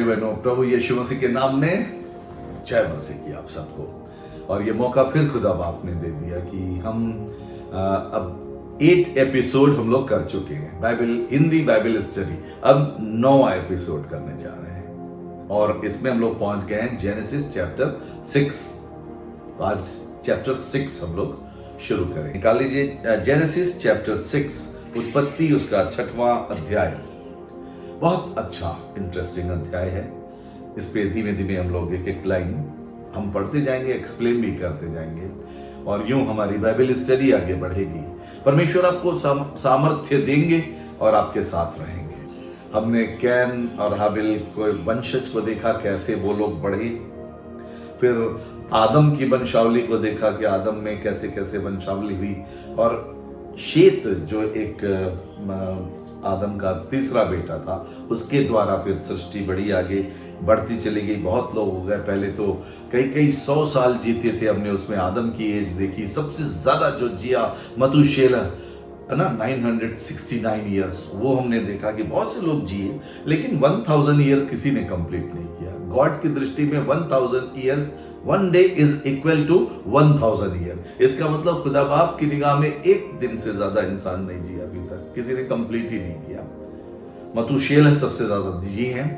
बहनों, प्रभु यीशु मसीह के नाम में जय मसीह की आप सबको। और ये मौका फिर खुदा बाप ने दे दिया कि हम अब 8 एपिसोड हम लोग कर चुके हैं हिंदी बाइबल स्टडी। अब 9वां एपिसोड करने जा रहे हैं और इसमें हम लोग पहुंच गए हैं जेनेसिस चैप्टर 6। आज चैप्टर 6 हम लोग शुरू करें। निकाल लीजिए जेनेसिस चैप्टर 6, उत्पत्ति उसका 6वां अध्याय। बहुत अच्छा इंटरेस्टिंग अध्याय है। इस पे धीमे धीमे हम लोग एक एक लाइन हम पढ़ते जाएंगे, एक्सप्लेन भी करते जाएंगे और यूं हमारी बाइबल स्टडी आगे बढ़ेगी। परमेश्वर आपको सामर्थ्य देंगे और आपके साथ रहेंगे। हमने कैन और हाबिल को वंशज को देखा, कैसे वो लोग बढ़े। फिर आदम की वंशावली को देखा कि आदम में कैसे कैसे वंशावली हुई। और शेत जो एक आदम का तीसरा बेटा था, उसके द्वारा फिर सृष्टि बड़ी आगे बढ़ती चली गई। बहुत लोग हो गए, पहले तो कई 100 साल जीते थे। हमने उसमें आदम की एज देखी। सबसे ज्यादा जो जिया मतुशेलह है ना, 969 ईयर्स, वो हमने देखा कि बहुत से लोग जिए, लेकिन 1000 ईयर किसी ने कंप्लीट नहीं किया। गॉड की दृष्टि में 1000 years, 1 day is equal to 1000 year. इसका मतलब खुदा बाप की निगाह में एक दिन से ज्यादा इंसान नहीं जिया अभी तक, किसी ने कंप्लीट ही नहीं किया। मतुशेलह सबसे ज्यादा जी हैं,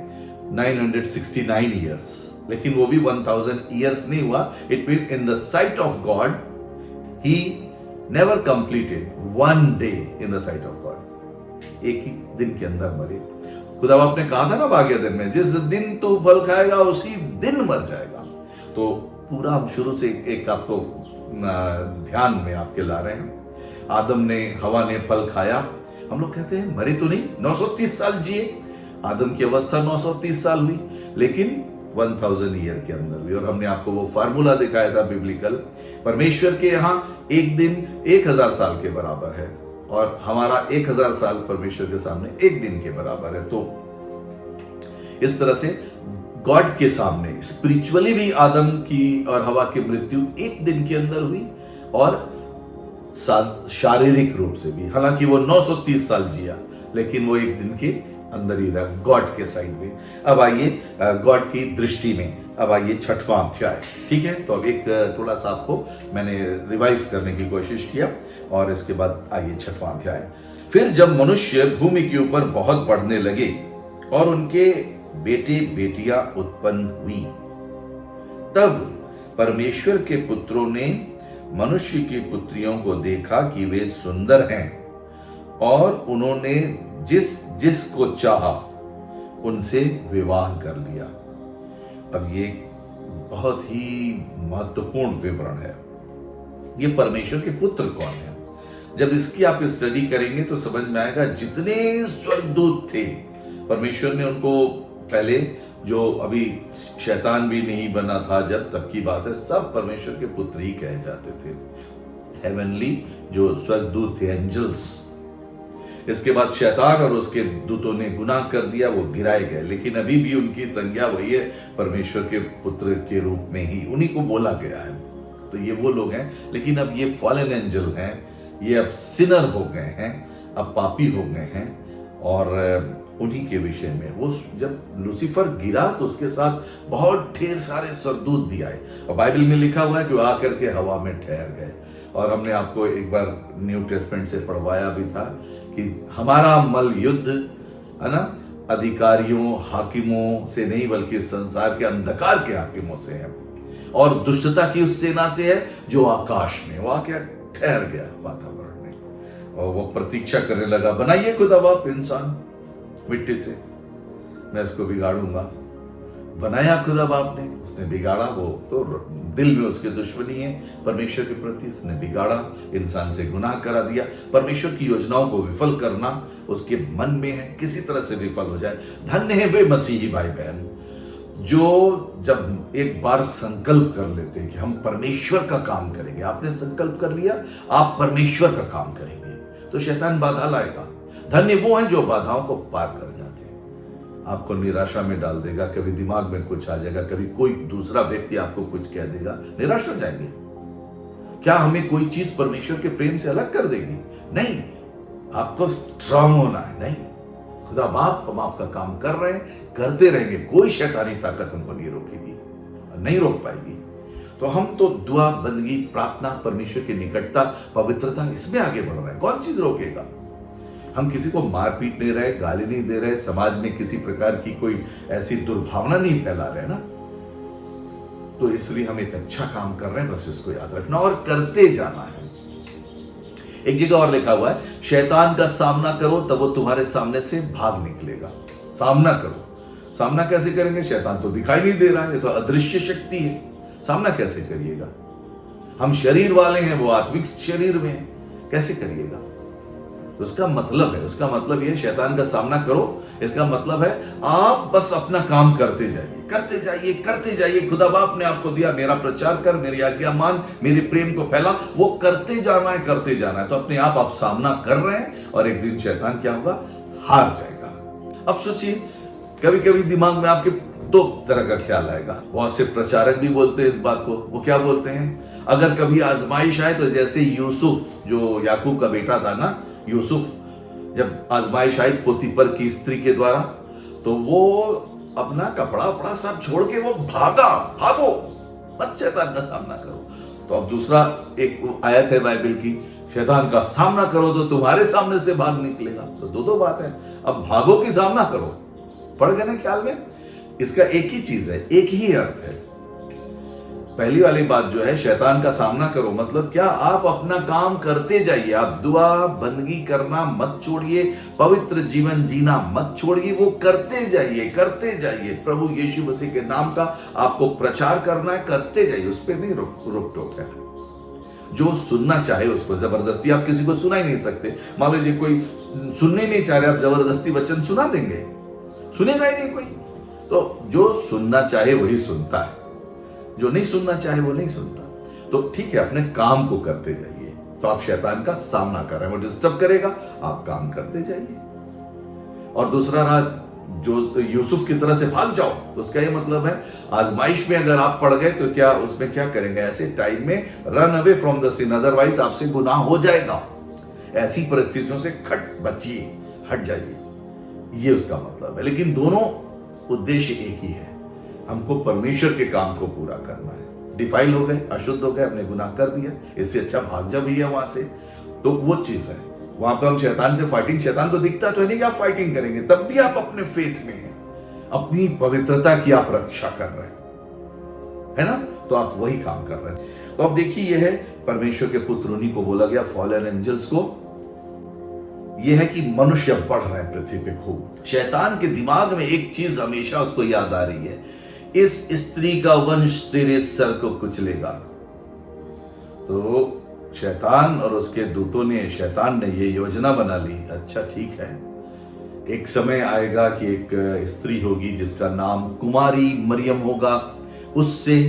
969 ईयर्स, लेकिन वो भी 1000 ईयर्स नहीं हुआ। It mean in the site of God he never completed 1 day in the site of God. एक ही दिन के अंदर मरे। खुदा बाप ने कहा था ना भाग्य दिन में, जिस दिन तू फल खाएगा उसी दिन मर जाएगा। तो पूरा हम शुरू से एक आपको ध्यान में आपके ला रहे हैं। आदम ने, हवा ने फल खाया। हम लोग कहते हैं मरे तो नहीं, 930 साल जिए। आदम की अवस्था 930 साल हुई, लेकिन 1000 ईयर के अंदर हुई। और हमने आपको वो फार्मूला दिखाया था बिब्लिकल। परमेश्वर के यहाँ एक दिन 1000 साल के बराबर है और हमारा 1000 साल परमेश्वर के सामने एक दिन के बराबर है। तो इस तरह से गॉड के सामने स्पिरिचुअली भी आदम की और हवा की मृत्यु एक दिन के अंदर हुई और शारीरिक रूप से भी। हालांकि वो 930 साल जिया, लेकिन वो एक दिन के अंदर ही रहा गॉड के साइड में। अब आइए गॉड की दृष्टि में, अब आइए 6वां अध्याय। ठीक है, तो अब एक थोड़ा सा आपको मैंने रिवाइज करने की कोशिश किया और इसके बाद आइए 6वां अध्याय। फिर जब मनुष्य भूमि के ऊपर बहुत बढ़ने लगे और उनके बेटे बेटियां उत्पन्न हुई, तब परमेश्वर के पुत्रों ने मनुष्य की पुत्रियों को देखा कि वे सुंदर हैं और उन्होंने जिस को चाहा उनसे विवाह कर लिया। अब ये बहुत ही महत्वपूर्ण विवरण है। ये परमेश्वर के पुत्र कौन है? जब इसकी आप स्टडी करेंगे तो समझ में आएगा, जितने स्वर्गदूत थे परमेश्वर ने उनको, पहले जो अभी शैतान भी नहीं बना था जब तक की बात है, सब परमेश्वर के पुत्र ही कहे जाते थे। हेवनली जो स्वर्गदूत थे, एंजल्स। इसके बाद शैतान और उसके दूतों ने गुनाह कर दिया, वो गिराए गए, लेकिन अभी भी उनकी संज्ञा वही है, परमेश्वर के पुत्र के रूप में ही उन्हीं को बोला गया है। तो ये वो लोग हैं, लेकिन अब ये फॉलन एंजल हैं, ये अब सिनर हो गए हैं, अब पापी हो गए हैं। और उन्हीं के विषय में, वो जब लूसीफर गिरा तो उसके साथ बहुत ढेर सारे स्वर्गदूत भी आए और बाइबल में लिखा हुआ है कि वो आकर के हवा में ठहर गए। और हमने आपको एक बार न्यू टेस्टमेंट से पढ़वाया भी था कि हमारा मल युद्ध है ना, अधिकारियों, हाकिमों से नहीं, बल्कि संसार के अंधकार के हाकिमों से है और दुष्टता की उस सेना से है जो आकाश में, वो आके ठहर गया वातावरण में और वो प्रतीक्षा करने लगा, बनाइए खुदा बाप इंसान मिट्टी से, मैं इसको बिगाड़ूंगा। बनाया खुदा बाप ने, उसने बिगाड़ा। वो तो दिल में उसके दुश्मनी है परमेश्वर के प्रति, उसने बिगाड़ा, इंसान से गुनाह करा दिया। परमेश्वर की योजनाओं को विफल करना उसके मन में है, किसी तरह से विफल हो जाए। धन्य है वे मसीही भाई बहन जो जब एक बार संकल्प कर लेते हैं कि हम परमेश्वर का काम करेंगे। आपने संकल्प कर लिया, आप परमेश्वर का काम करेंगे, तो शैतान बाधा लाएगा। धन्य वो हैं जो बाधाओं को पार कर जाते हैं। आपको निराशा में डाल देगा, कभी दिमाग में कुछ आ जाएगा, कभी कोई दूसरा व्यक्ति आपको कुछ कह देगा, निराश हो जाएंगे। क्या हमें कोई चीज परमेश्वर के प्रेम से अलग कर देगी? नहीं, आपको स्ट्रांग होना है। नहीं, खुदा बाप हम आपका काम कर रहे हैं, करते रहेंगे, कोई शैतानी ताकत हमको नहीं रोकेगी, नहीं रोक पाएगी। तो हम तो दुआ, बंदगी, प्रार्थना, परमेश्वर की निकटता, पवित्रता, इसमें आगे बढ़ रहे हैं। कौन चीज रोकेगा? हम किसी को मार पीट नहीं रहे, गाली नहीं दे रहे, समाज में किसी प्रकार की कोई ऐसी दुर्भावना नहीं फैला रहे ना। तो इसलिए हम एक अच्छा काम कर रहे हैं, बस इसको याद रखना और करते जाना है। एक जगह और लिखा हुआ है, शैतान का सामना करो तब वो तुम्हारे सामने से भाग निकलेगा। सामना करो। सामना कैसे करेंगे? शैतान तो दिखाई नहीं दे रहा है, ये तो अदृश्य शक्ति है। सामना कैसे करिएगा? हम शरीर वाले हैं, वो आत्मिक शरीर में है, कैसे करिएगा? तो उसका मतलब ये, शैतान का सामना करो, इसका मतलब है आप बस अपना काम करते जाइए, करते जाइए, करते जाइए। खुदा बाप ने आपको दिया, मेरा प्रचार कर, मेरी आज्ञा मान, मेरे प्रेम को फैला, वो करते जाना है, करते जाना है। तो अपने आप सामना कर रहे हैं और एक दिन शैतान क्या होगा? हार जाएगा। अब सोचिए, कभी कभी दिमाग में आपके दो तरह का ख्याल आएगा। बहुत से प्रचारक भी बोलते हैं इस बात को। वो क्या बोलते हैं? अगर कभी आजमाइश आए तो जैसे यूसुफ, जो याकूब का बेटा था ना, यूसुफ, जब आजमाइश आई पोतीपर की स्त्री के द्वारा, तो वो अपना कपड़ा वपड़ा सब छोड़ के वो भागा। भागो मत, शैतान का सामना करो। तो अब दूसरा एक आयत है बाइबल की, शैतान का सामना करो तो तुम्हारे सामने से भाग निकलेगा। तो दो बात है। अब भागो कि सामना करो? पड़ गए ना ख्याल में? इसका एक ही चीज है, एक ही अर्थ है। पहली वाली बात जो है, शैतान का सामना करो, मतलब क्या? आप अपना काम करते जाइए। आप दुआ, बंदगी करना मत छोड़िए, पवित्र जीवन जीना मत छोड़िए, वो करते जाइए, करते जाइए। प्रभु यीशु मसीह के नाम का आपको प्रचार करना है, करते जाइए, उस पर नहीं रोक टोक है। जो सुनना चाहे उसको, जबरदस्ती आप किसी को सुना ही नहीं सकते। मान लीजिए कोई सुनने नहीं चाह रहे, आप जबरदस्ती वचन सुना देंगे? सुनेगा ही नहीं कोई। तो जो सुनना चाहे वही सुनता है, जो नहीं सुनना चाहे वो नहीं सुनता। तो ठीक है, अपने काम को करते जाइए। तो आप शैतान का सामना कर रहे हैं, वो डिस्टर्ब करेगा, आप काम करते जाइए। और दूसरा रहा, जो यूसुफ की तरह से भाग जाओ, तो उसका ये मतलब है, आजमाइश में अगर आप पड़ गए तो क्या उसमें क्या करेंगे? ऐसे टाइम में run away from the sin, otherwise आपसे गुनाह हो जाएगा। ऐसी परिस्थितियों से बचिए, हट जाइए, ये उसका मतलब है। लेकिन दोनों उद्देश्य एक ही है, हमको परमेश्वर के काम को पूरा करना है। डिफाइल हो गए, अशुद्ध हो गए, हमने गुनाह कर दिया, इससे अच्छा भाग जा भैया वहां से। तो वो चीज है, वहां पर हम शैतान से फाइटिंग, शैतान तो दिखता तो है नहीं कि आप फाइटिंग करेंगे, तब भी आप अपने फेथ में हैं, अपनी पवित्रता की आप रक्षा कर रहे हैं, है ना? तो आप वही काम कर रहे हैं। तो अब देखिए, यह है परमेश्वर के पुत्र, उन्हीं को बोला गया, फॉलन एंजल्स को। यह है कि मनुष्य बढ़ रहे हैं पृथ्वी पे खूब। शैतान के दिमाग में एक चीज हमेशा उसको याद आ रही है, इस स्त्री का वंश तेरे सर को कुचलेगा। तो शैतान और उसके दूतों ने, शैतान ने ये योजना बना ली, अच्छा ठीक है, एक समय आएगा कि एक स्त्री होगी जिसका नाम कुमारी मरियम होगा, उससे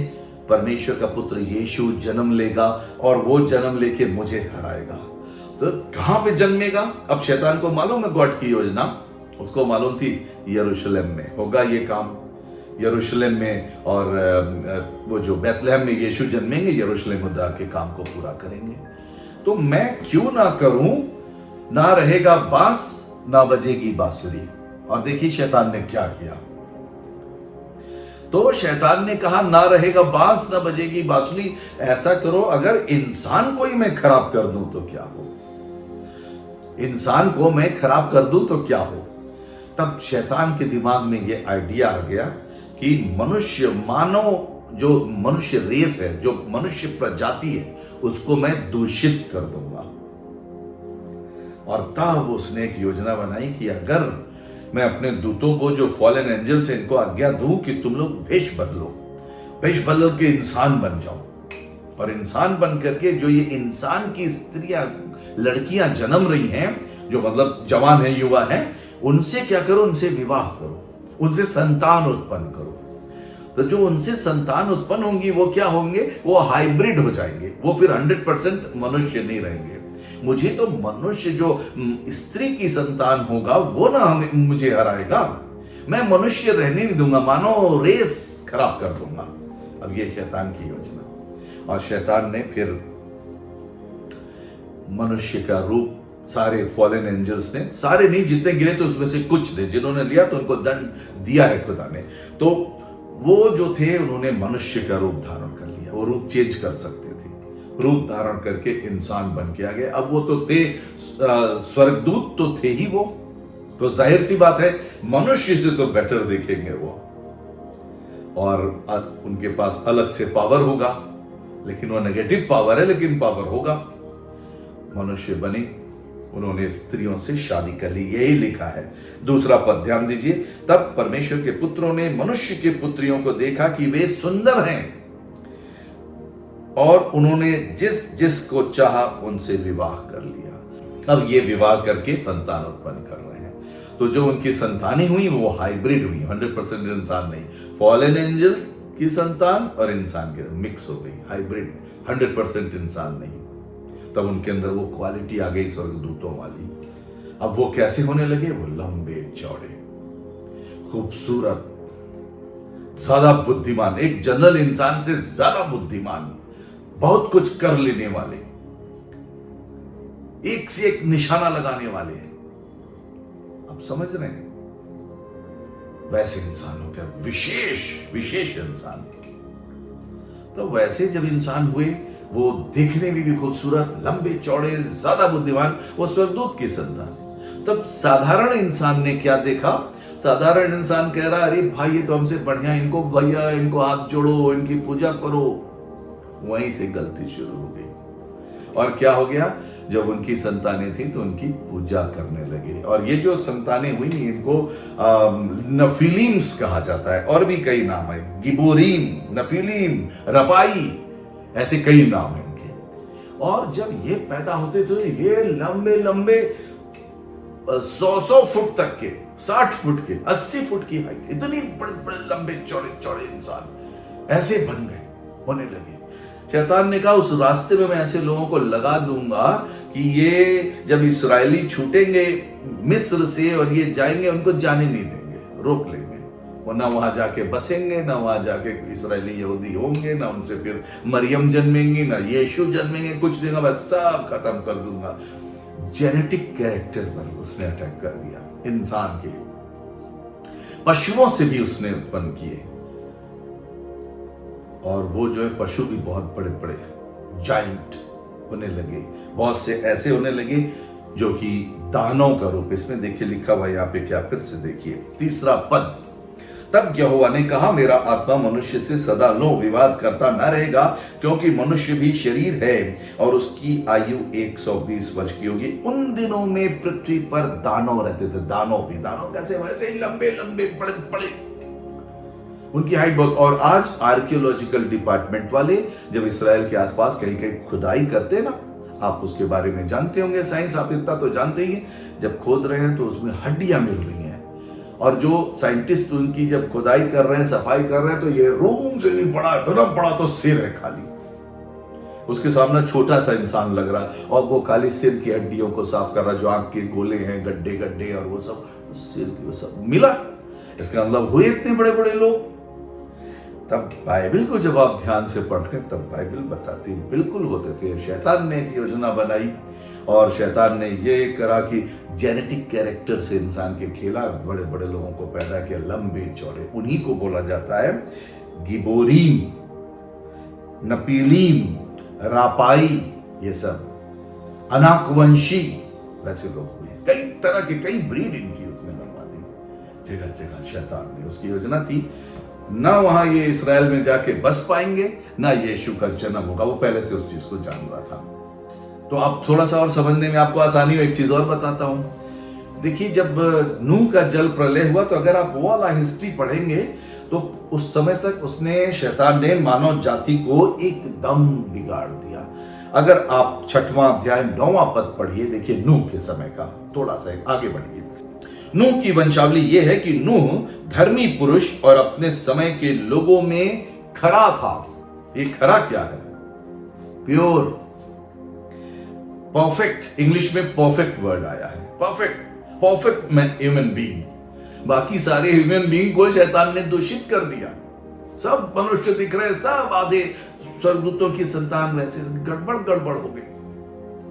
परमेश्वर का पुत्र यीशु जन्म लेगा और वो जन्म लेके मुझे हराएगा। तो कहां पे जन्मेगा? अब शैतान को मालूम है गॉड की योजना, उसको मालूम थी यरूशलेम में होगा ये काम, यरूशलेम में, और वो जो बैतलहम में यीशु जन्मेंगे, यरूशलेम उद्धार के काम को पूरा करेंगे। तो मैं क्यों ना करूं? ना रहेगा बांस, ना बजेगी बांसुरी। और देखिए शैतान ने क्या किया। तो शैतान ने कहा, ना रहेगा बांस, ना बजेगी बांसुरी। ऐसा करो, अगर इंसान को ही मैं खराब कर दूं तो क्या हो? इंसान को मैं खराब कर दूं तो क्या हो? तब शैतान के दिमाग में यह आइडिया आ गया कि मनुष्य, मानव, जो मनुष्य रेस है, जो मनुष्य प्रजाति है, उसको मैं दूषित कर दूंगा। और तब उसने एक योजना बनाई कि अगर मैं अपने दूतों को, जो फॉलन एंजल्स हैं, इनको आज्ञा दूं कि तुम लोग भेष बदल के इंसान बन जाओ, और इंसान बन करके जो ये इंसान की स्त्रियां, लड़कियां जन्म रही हैं, जो मतलब जवान है, युवा है, उनसे क्या करो? उनसे विवाह करो, उनसे संतान उत्पन्न करो। तो जो उनसे संतान उत्पन्न होंगी वो क्या होंगे? वो हाइब्रिड हो जाएंगे, वो फिर 100% मनुष्य नहीं रहेंगे। मुझे तो मनुष्य, जो स्त्री की संतान होगा, वो ना मुझे हराएगा, मैं मनुष्य रहने नहीं दूंगा, मानो रेस खराब कर दूंगा। अब ये शैतान की योजना। और शैतान ने फिर मनुष्य का रूप सारे फॉलन एंजल्स ने, सारे नहीं, जितने गिरे तो उसमें से कुछ थे, जिन्होंने लिया तो उनको दंड दिया है खुदा ने। तो वो जो थे उन्होंने मनुष्य का रूप धारण कर लिया, वो रूप चेंज कर सकते थे, रूप धारण करके इंसान बन के आ गए। अब वो तो थे स्वर्गदूत तो थे ही वो, तो जाहिर सी बात है मनुष्य से तो बेटर दिखेंगे वो, और उनके पास अलग से पावर होगा, लेकिन वो नेगेटिव पावर है, लेकिन पावर होगा। मनुष्य बने, उन्होंने स्त्रियों से शादी कर ली, यही लिखा है। दूसरा पद ध्यान दीजिए, तब परमेश्वर के पुत्रों ने मनुष्य के पुत्रियों को देखा कि वे सुंदर हैं, और उन्होंने जिस जिस को चाहा उनसे विवाह कर लिया। अब ये विवाह करके संतान उत्पन्न कर रहे हैं। तो जो उनकी संतानें हुई वो हाइब्रिड हुई, 100% इंसान नहीं, फॉलन एंजल्स की संतान और इंसान के मिक्स हो गई, हाइब्रिड, 100% इंसान नहीं। तब उनके अंदर वो क्वालिटी आ गई स्वर्गदूतों वाली। अब वो कैसे होने लगे? वो लंबे चौड़े, खूबसूरत, ज्यादा बुद्धिमान, एक जनरल इंसान से ज्यादा बुद्धिमान, बहुत कुछ कर लेने वाले, एक से एक निशाना लगाने वाले। आप समझ रहे हैं? वैसे इंसान हो गया, विशेष इंसान। तो वैसे जब इंसान हुए, वो देखने में भी खूबसूरत, लंबे चौड़े, ज्यादा बुद्धिमान, वो स्वर्गदूत की संतान। तब साधारण इंसान ने क्या देखा? साधारण इंसान कह रहा, अरे भाई ये तो हमसे बढ़िया, इनको भैया, इनको हाथ जोड़ो, इनकी पूजा करो। वहीं से गलती शुरू हो गई। और क्या हो गया? जब उनकी संतानें थी तो उनकी पूजा करने लगे। और ये जो संतानें हुई इनको नफिलीम्स कहा जाता है, और भी कई नाम है, गिबोरीम, नफिलीम, रपाई, ऐसे कई नाम हैं इनके। और जब ये पैदा होते थे ये लंबे लंबे 100 फुट तक के, 60 फुट के, 80 फुट की हाइट, इतनी बड़े बड़े लंबे चौड़े चौड़े इंसान ऐसे बन गए, होने लगे। शैतान ने कहा उस रास्ते में मैं ऐसे लोगों को लगा दूंगा कि ये जब इस्राएली छूटेंगे मिस्र से और ये जाएंगे, उनको जाने नहीं देंगे, रोक लेंगे। वो ना वहां जाके बसेंगे, ना वहां जाके इस्राएली यहूदी होंगे, ना उनसे फिर मरियम जन्मेंगी, ना यीशु जन्मेंगे, कुछ नहीं होगा, सब खत्म कर दूंगा। जेनेटिक कैरेक्टर पर उसने अटैक कर दिया। इंसान के पशुओं से भी उसने उत्पन्न किए, और वो जो है पशु भी बहुत बड़े बड़े जाइंट होने लगे, बहुत से ऐसे होने लगे जो कि दानों का रूप। इसमें देखिए लिखा हुआ यहाँ पे, क्या फिर से देखिए तीसरा पद, तब यहोवा ने कहा मेरा आत्मा मनुष्य से सदा लो विवाद करता न रहेगा, क्योंकि मनुष्य भी शरीर है और उसकी आयु 120 वर्ष की होगी। उन दिनों में पृथ्वी पर दानव रहते थे, दानव कैसे? वैसे ही लंबे लंबे बड़े बड़े, उनकी हाइट बहुत। और आज आर्कियोलॉजिकल डिपार्टमेंट वाले जब इसराइल के आसपास कहीं कहीं खुदाई करते हैं ना, आप उसके बारे में जानते होंगे, साइंस आप इतना तो जानते ही हैं, जब खोद रहे हैं तो उसमें हड्डियां मिल रही हैं, और जो साइंटिस्ट उनकी जब खुदाई कर रहे हैं, सफाई कर रहे हैं, तो ये रूम से भी बड़ा, इतना बड़ा तो सिर है खाली, उसके सामने छोटा सा इंसान लग रहा, और वो खाली सिर की हड्डियों को साफ कर रहा, जो आंख के गोले हैं, गड्ढे गड्ढे और वो सब सिर की, वो सब मिला। इसका मतलब हुए इतने बड़े बड़े लोग। तब बाइबल को जब आप ध्यान से पढ़ते हैं, तब बाइबल बताती बिल्कुल होते थे। शैतान ने एक योजना बनाई, और शैतान ने ये करा कि जेनेटिक कैरेक्टर से इंसान के खेला, बड़े बड़े लोगों को पैदा किया, लंबे चौड़े। उन्हीं को बोला जाता है गिबोरीम, नपीलीम, रापाई, ये सब अनाकवंशी, वैसे लोग हुए। कई तरह के, कई ब्रीड इनकी उसने बनवा दी जगह जगह। शैतान ने, उसकी योजना थी ना वहां ये इसराइल में जाके बस पाएंगे, ना यीशु का जन्म होगा। वो पहले से उस चीज को जान रहा था। तो आप थोड़ा सा और समझने में आपको आसानी हो, एक चीज और बताता हूं। देखिए जब नूह का जल प्रलय हुआ, तो अगर आप वो वाला हिस्ट्री पढ़ेंगे तो उस समय तक उसने, शैतान ने मानव जाति को एकदम बिगाड़ दिया। अगर आप 6वां अध्याय 9वां पद पढ़िए, देखिए नूह के समय का, थोड़ा सा आगे बढ़िए। नूह की वंशावली यह है कि नूह धर्मी पुरुष और अपने समय के लोगों में खरा था। ये खरा क्या है? Pure, perfect. इंग्लिश में परफेक्ट वर्ड आया है, परफेक्ट ह्यूमन बीइंग। बाकी सारे ह्यूमन बीइंग को शैतान ने दूषित कर दिया। सब मनुष्य दिख रहे, सब आधे स्वर्गदूतों की संतान, वैसे गड़बड़ हो गई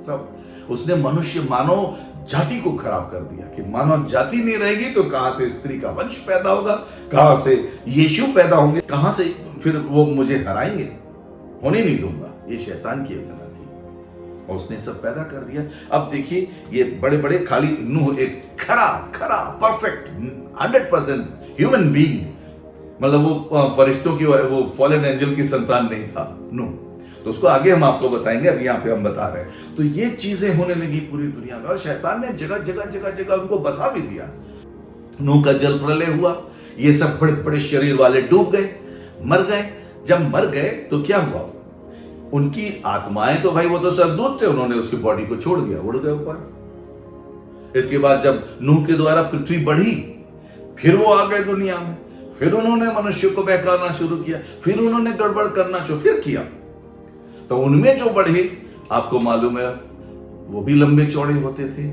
सब। उसने मनुष्य मानव जाति को खराब कर दिया कि मानव जाति नहीं रहेगी तो कहां से स्त्री का वंश पैदा होगा, कहां से यीशु पैदा होंगे, कहां से फिर वो मुझे हराएंगे, होने नहीं दूंगा। ये शैतान की योजना थी और उसने सब पैदा कर दिया। अब देखिए ये बड़े बड़े खाली नूह एक खरा परफेक्ट 100% ह्यूमन बीइंग, मतलब वो फरिश्तों की वो फॉलन एंजल की संतान नहीं था नूह। तो उसको आगे हम आपको बताएंगे, अभी यहाँ पे हम बता रहे हैं। तो ये चीजें होने लगी पूरी दुनिया में और शैतान ने जगह जगह उनको बसा भी दिया। नूह का जल प्रलय हुआ, ये सब बड़े बड़े शरीर वाले डूब गए, मर गए। जब मर गए तो क्या हुआ, उनकी आत्माएं तो भाई वो तो स्वर्गदूत थे, उन्होंने उसकी बॉडी को छोड़ दिया, उड़ गए ऊपर। इसके बाद जब नूह के द्वारा पृथ्वी बढ़ी, फिर वो आ गए दुनिया में, फिर उन्होंने मनुष्य को बहकाना शुरू किया, फिर उन्होंने गड़बड़ करना शुरू फिर किया। तो उनमें जो बढ़े, आपको मालूम है वो भी लंबे चौड़े होते थे।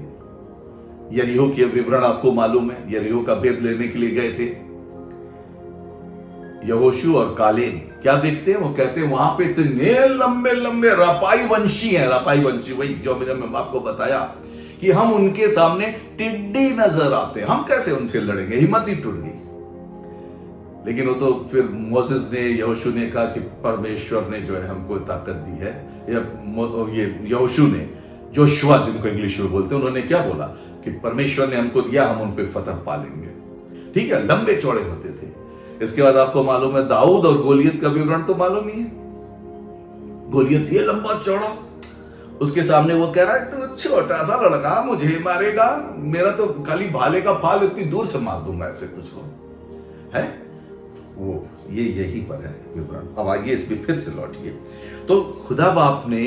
यरीहो के विवरण आपको मालूम है, यरीहो का भेद लेने के लिए गए थे यहोशू और कालेब। क्या देखते हैं, वो कहते हैं वहां पे इतने लंबे लंबे रपाई वंशी हैं, रपाई वंशी वही जो मैंने आपको बताया कि हम उनके सामने टिड्डी नजर आते हैं, हम कैसे उनसे लड़ेंगे, हिम्मत ही टूट गई। लेकिन वो तो फिर मोसेस ने, यहोशू ने कहा कि परमेश्वर ने जो है हमको ताकत दी है, ये यहोशू ने, जोशुआ जिनको इंग्लिश में बोलते हैं, उन्होंने क्या बोला कि परमेश्वर ने हमको दिया, हम उन पे फतह पा लेंगे। ठीक है, लंबे चौड़े होते थे। इसके बाद आपको मालूम है दाऊद और गोलियत का विवरण तो मालूम ही है। गोलियत ये लंबा चौड़ा, उसके सामने वो कह रहा है तो छोटा सा लड़का मुझे मारेगा, मेरा तो खाली भाले का फाल इतनी दूर से मार दूंगा ऐसे तुझको, है वो ये यही पर है विवरण। अब आइए इस पे फिर से लौटिए। तो खुदा बाप ने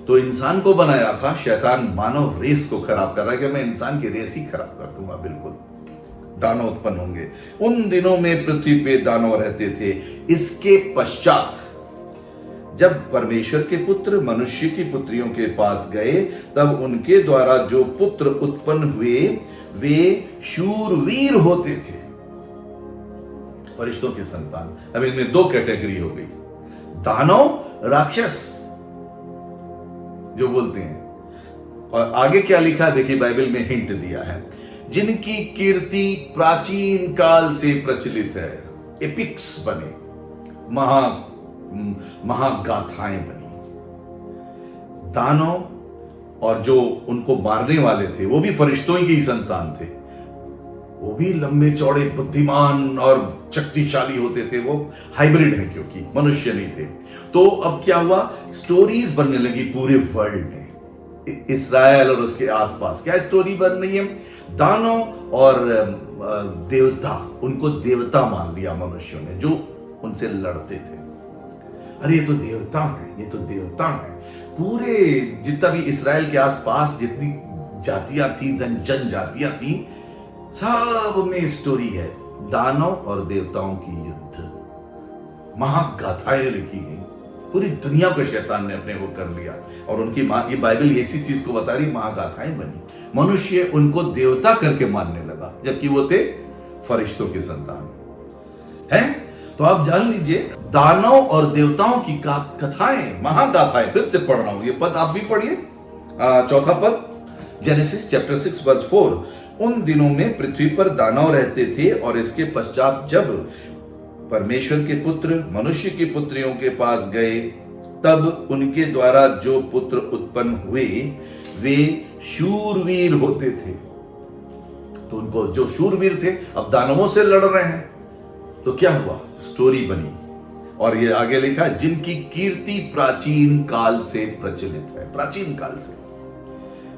तो इंसान को बनाया था, शैतान मानव रेस को खराब कर रहा है कि मैं इंसान की रेस ही खराब कर दूंगा। बिल्कुल, दानव उत्पन्न होंगे। उन दिनों में पृथ्वी पे दानव रहते थे। इसके पश्चात जब परमेश्वर के पुत्र मनुष्य की पुत्रियों के पास गए, तब उनके द्वारा जो पुत्र उत्पन्न हुए वे शूरवीर होते थे, फरिश्तों की संतान। अब इनमें दो कैटेगरी हो गई, दानव, राक्षस जो बोलते हैं। और आगे क्या लिखा देखिए, बाइबल में हिंट दिया है, जिनकी कीर्ति प्राचीन काल से प्रचलित है। एपिक्स बने, महागाथाएं बनी। दानव और जो उनको मारने वाले थे वो भी फरिश्तों की संतान थे, वो भी लंबे चौड़े बुद्धिमान और शक्तिशाली होते थे। वो हाइब्रिड है क्योंकि मनुष्य नहीं थे। तो अब क्या हुआ, स्टोरीज बनने लगी पूरे वर्ल्ड में, इस्राएल और उसके आसपास। क्या स्टोरी बन रही है, दानव और देवता, उनको देवता मान लिया मनुष्यों ने जो उनसे लड़ते थे। अरे ये तो देवता है, ये तो देवता है। पूरे जितना भी इस्राएल के आसपास जितनी जातियां थी, जनजातियां थी, सब में स्टोरी है दानव और देवताओं की युद्ध। महागाथाएं लिखी गई, पूरी दुनिया को शैतान ने अपने वो कर लिया। और उनकी ये बाइबल ऐसी चीज को बता रही, महागाथाएं बनी। मनुष्य उनको देवता करके मानने लगा, जबकि वो थे फरिश्तों की संतान है। तो आप जान लीजिए, दानव और देवताओं की कथाएं, महागाथाएं। फिर से पढ़ रहा हूं ये पद, आप भी पढ़िए। चौथा पद, जेनेसिस चैप्टर 6 वर्स 4। उन दिनों में पृथ्वी पर दानव रहते थे, और इसके पश्चात जब परमेश्वर के पुत्र मनुष्य की पुत्रियों के पास गए, तब उनके द्वारा जो पुत्र उत्पन्न हुए वे शूरवीर होते थे। तो उनको जो शूरवीर थे अब दानवों से लड़ रहे हैं। तो क्या हुआ, स्टोरी बनी। और ये आगे लिखा, जिनकी कीर्ति प्राचीन काल से प्रचलित है। प्राचीन काल से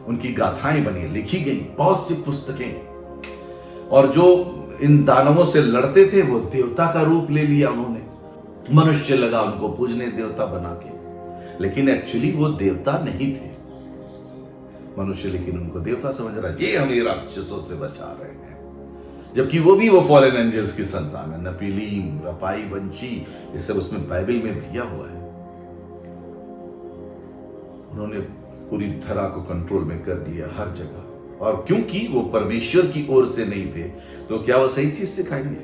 उनकी गाथाएं बनी, लिखी गई बहुत सी पुस्तकें। और जो इन दानवों से लड़ते थे वो देवता का रूप ले लिया उन्होंने, मनुष्य लगा उनको पूजने देवता बना के। लेकिन एक्चुअली वो देवता नहीं थे मनुष्य, लेकिन उनको देवता समझ रहा है, ये हमें राक्षसों से बचा रहे हैं। जबकि वो भी वो फॉलन एंजल्स की संतान है, नपीलीम, रपाई वंशी, ये सब उसमें बाइबल में दिया हुआ है। उन्होंने पूरी धरा को कंट्रोल में कर लिया हर जगह। और क्योंकि वो परमेश्वर की ओर से नहीं थे, तो क्या वो सही चीज सिखाएंगे?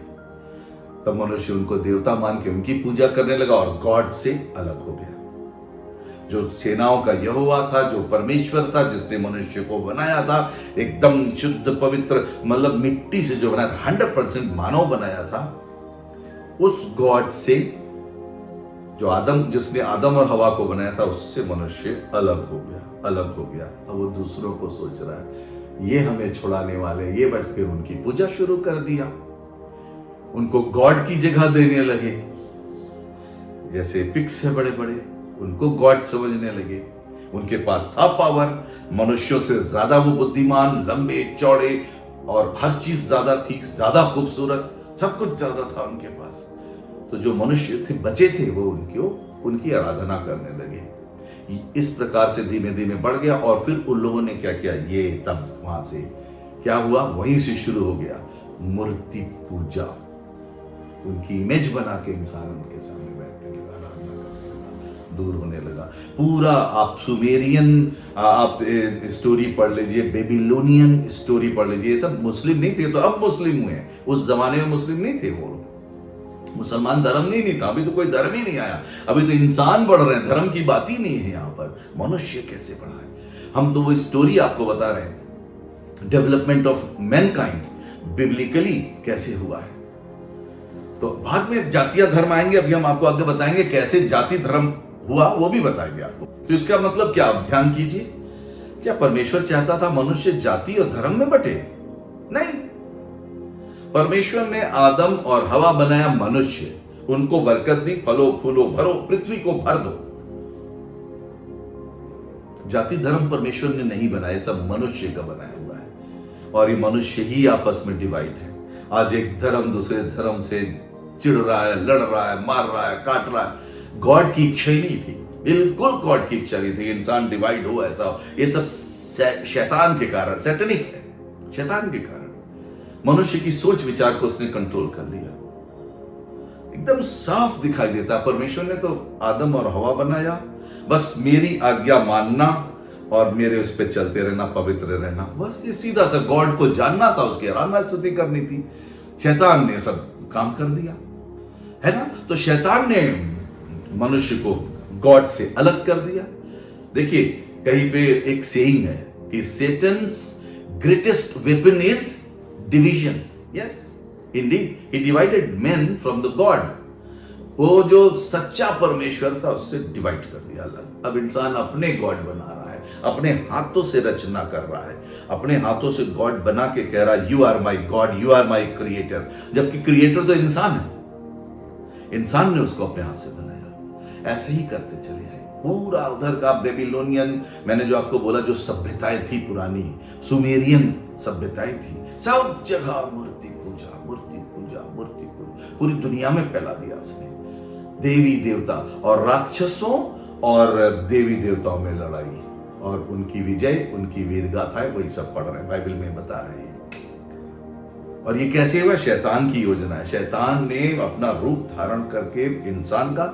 तब मनुष्य उनको देवता मान के उनकी पूजा करने लगा और गॉड से अलग हो गया। जो सेनाओं का यहोवा था, जो परमेश्वर था, जिसने मनुष्य को बनाया था, एकदम शुद्ध पवित्र, मतलब मिट्टी से जो बनाया था, 100% मानव बनाया था, उस गॉड से, जिसने आदम और हवा को बनाया था, उससे मनुष्य अलग हो गया। अब वो दूसरों को सोच रहा है ये हमें छुड़ाने वाले, ये बस फिर उनकी पूजा शुरू कर दिया, उनको गॉड की जगह देने लगे। जैसे पिक्स है बड़े बड़े, उनको गॉड समझने लगे। उनके पास था पावर, मनुष्यों से ज्यादा वो बुद्धिमान, लंबे चौड़े, और हर चीज ज्यादा थी, ज्यादा खूबसूरत, सब कुछ ज्यादा था उनके पास। तो जो मनुष्य थे, बचे थे, वो उनकी आराधना करने लगे। इस प्रकार से धीमे धीमे बढ़ गया। और फिर उन लोगों ने क्या किया, ये तब वहां से क्या हुआ, वहीं से शुरू हो गया मूर्ति पूजा। उनकी इमेज बना के इंसान उनके सामने बैठने लगा, आराधना करने लगा, दूर होने लगा। पूरा आप सुमेरियन आप स्टोरी पढ़ लीजिए, बेबीलोनियन स्टोरी पढ़ लीजिए, ये सब मुस्लिम नहीं थे, तो अब मुस्लिम हुए। उस जमाने में मुस्लिम नहीं थे वो, मुसलमान धर्म नहीं था, अभी तो कोई धर्म ही नहीं आया, अभी तो इंसान बढ़ रहे हैं, धर्म की बात ही नहीं है यहाँ पर। मनुष्य कैसे बढ़ा है, हम तो वो स्टोरी आपको बता रहे हैं, डेवलपमेंट ऑफ मैनकाइंड बिब्लिकली कैसे हुआ है। तो बाद में जातीय धर्म आएंगे, अभी हम आपको आगे बताएंगे कैसे जाति धर्म हुआ, वो भी बताएंगे आपको। तो इसका मतलब क्या, आप ध्यान कीजिए, क्या परमेश्वर चाहता था मनुष्य जाति और धर्म में बटे? नहीं, परमेश्वर ने आदम और हवा बनाया मनुष्य, उनको बरकत दी, फलो फूलो भरो, पृथ्वी को भर दो। जाति धर्म परमेश्वर ने नहीं बनाया, सब मनुष्य का बनाया हुआ है, और ये मनुष्य ही आपस में डिवाइड है। आज एक धर्म दूसरे धर्म से चिढ़ रहा है, लड़ रहा है, मार रहा है, काट रहा है। गॉड की इच्छा ही नहीं थी, बिल्कुल गॉड की इच्छा नहीं थी इंसान डिवाइड हो, ऐसा हो। ये सब शैतान के कारण, सैटनिक है, शैतान के कारण मनुष्य की सोच विचार को उसने कंट्रोल कर लिया। एकदम साफ दिखाई देता, परमेश्वर ने तो आदम और हवा बनाया, बस मेरी आज्ञा मानना और मेरे उस पर चलते रहना, पवित्र रहना, बस ये सीधा सा गॉड को जानना था, उसकी आराधना स्तुति करनी थी। शैतान ने सब काम कर दिया, है ना। तो शैतान ने मनुष्य को गॉड से अलग कर दिया। देखिए कहीं पे एक सेइंग है कि Satan's greatest weapon is division. Yes Indeed, he divided main from the God. वो जो सच्चा परमेश्वर था उससे डिवाइड कर दिया अलग। अब इंसान अपने गॉड बना रहा है, अपने हाथों से रचना कर रहा है, अपने हाथों से गॉड बना के कह रहा है you are my God, you are my creator, जबकि क्रिएटर तो इंसान है, इंसान ने उसको अपने हाथ से बनाया। ऐसे ही करते चले आए पूरा उधर का बेबीलोनियन, मैंने जो आपको बोला जो सभ्यताएं थी पुरानी, सुमेरियन सभ्यताएं थी, सब जगह मूर्ति पूजा, मूर्ति पूजा, मूर्ति पूजा, पूरी दुनिया में फैला दिया उसने। देवी देवता और राक्षसों और देवी देवताओं में लड़ाई और उनकी विजय, उनकी वीर गाथाएं, वही सब पढ़ रहे हैं, बाइबल में बता रहे हैं। और ये कैसे हुआ? शैतान की योजना है। शैतान ने अपना रूप धारण करके इंसान का,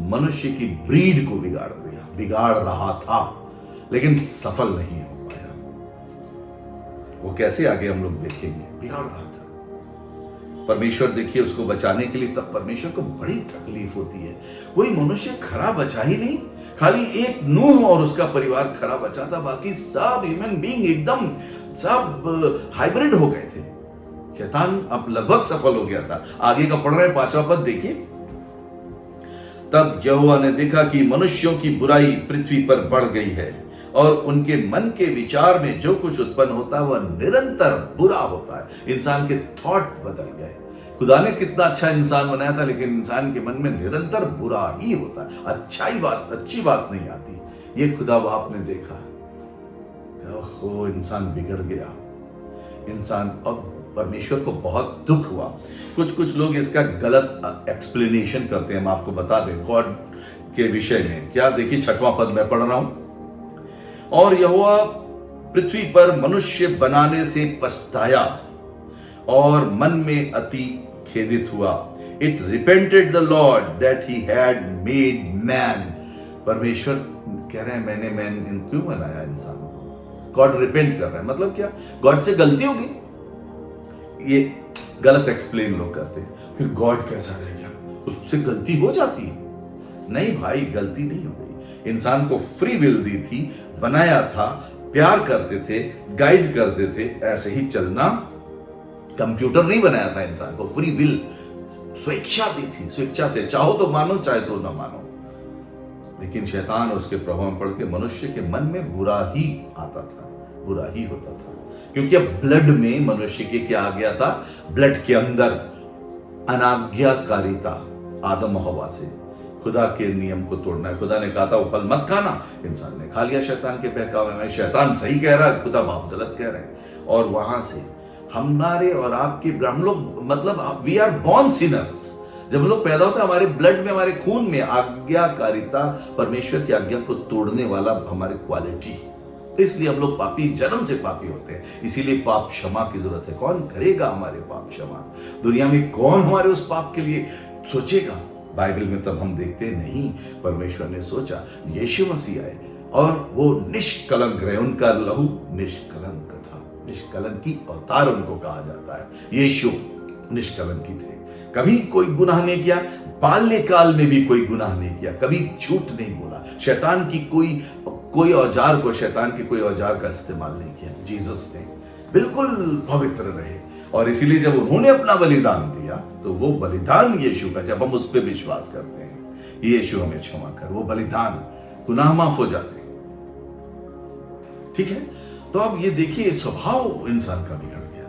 मनुष्य की ब्रीड को बिगाड़ रहा था, लेकिन सफल नहीं हो पाया। वो कैसे आगे हम लोग देखेंगे, बिगाड़ रहा था। परमेश्वर देखिए उसको बचाने के लिए, तब परमेश्वर को बड़ी तकलीफ होती है। कोई मनुष्य खरा बचा ही नहीं, खाली एक नूह और उसका परिवार खरा बचा था, बाकी सब ह्यूमन बीइंग एकदम सब हाइब्रिड हो गए थे। शैतान अब लगभग सफल हो गया था। आगे का पढ़ रहे हैं 5वां पद देखिए। तब यहोवा ने देखा कि मनुष्यों की बुराई पृथ्वी पर बढ़ गई है और उनके मन के विचार में जो कुछ उत्पन्न होता है वह निरंतर बुरा होता है। इंसान के थॉट बदल गए। खुदा ने कितना अच्छा इंसान बनाया था, लेकिन इंसान के मन में निरंतर बुरा ही होता है, अच्छी बात नहीं आती। ये खुदा बाप ने देखा, ओहो इंसान बिगड़ गया। इंसान, अब परमेश्वर को बहुत दुख हुआ। कुछ लोग इसका गलत एक्सप्लेनेशन करते हैं, हम आपको बता दें गॉड के विषय में क्या। देखिए 6वां पद में पढ़ रहा हूं। और यहोवा पृथ्वी पर मनुष्य बनाने से पछताया और मन में अति खेदित हुआ। It repented the Lord that he had made man. परमेश्वर कह रहे हैं मैंने क्यों बनाया इंसान को। गॉड रिपेंट कर रहा है, मतलब क्या, गॉड से गलती होगी। ये गलत एक्सप्लेन लोग करते हैं। फिर गॉड कैसा रह गया, उससे गलती हो जाती है? नहीं भाई, गलती नहीं हो गई। इंसान को फ्री विल दी थी, बनाया था, प्यार करते थे, गाइड करते थे, ऐसे ही चलना। कंप्यूटर नहीं बनाया था इंसान को, फ्री विल, स्वेच्छा दी थी, स्वेच्छा से चाहो तो मानो, चाहे तो ना मानो। लेकिन शैतान उसके प्रभाव में पड़ के मनुष्य के मन में बुरा ही आता था, बुरा ही होता था, क्योंकि अब ब्लड में मनुष्य के क्या आ गया था, ब्लड के अंदर अनाज्ञाकारिता। आदम हवा से खुदा के नियम को तोड़ना है। खुदा ने कहा था वो फल मत खाना, इंसान ने खा लिया शैतान के बहकावे में। शैतान सही कह रहा है, खुदा बाप गलत कह रहे हैं, और वहां से हमारे और आपके, हम लोग मतलब वी आर बॉर्न सिनर्स। जब हम लोग पैदा होते हैं, हमारे ब्लड में, हमारे खून में आज्ञाकारिता, परमेश्वर की आज्ञा को तोड़ने वाला हमारी क्वालिटी। इसलिए हम लोग पापी, जन्म से पापी होते हैं। इसीलिए पाप क्षमा की जरूरत है। कौन करेगा हमारे पाप क्षमा? दुनिया में कौन हमारे उस पाप के लिए सोचेगा? बाइबल में तब हम देखते नहीं, परमेश्वर ने सोचा, यीशु मसीह आए और वो निष्कलंक रहे। उनका लहू निष्कलंक था, निष्कलंकी अवतार उनको कहा जाता है। यीशु निष्कलंकी थे, कभी कोई गुनाह नहीं किया, बाल्यकाल में भी कोई गुनाह नहीं किया, कभी झूठ नहीं बोला, शैतान की कोई औजार को, शैतान के कोई औजार का इस्तेमाल नहीं किया। जीसस ने बिल्कुल पवित्र रहे, और इसीलिए जब उन्होंने अपना बलिदान दिया, तो वो बलिदान यीशु का, जब हम उस पर विश्वास करते हैं, यीशु हमें क्षमा कर, वो बलिदान, गुनाह माफ हो जाते हैं। ठीक है, तो अब ये देखिए, स्वभाव इंसान का बिगड़ गया,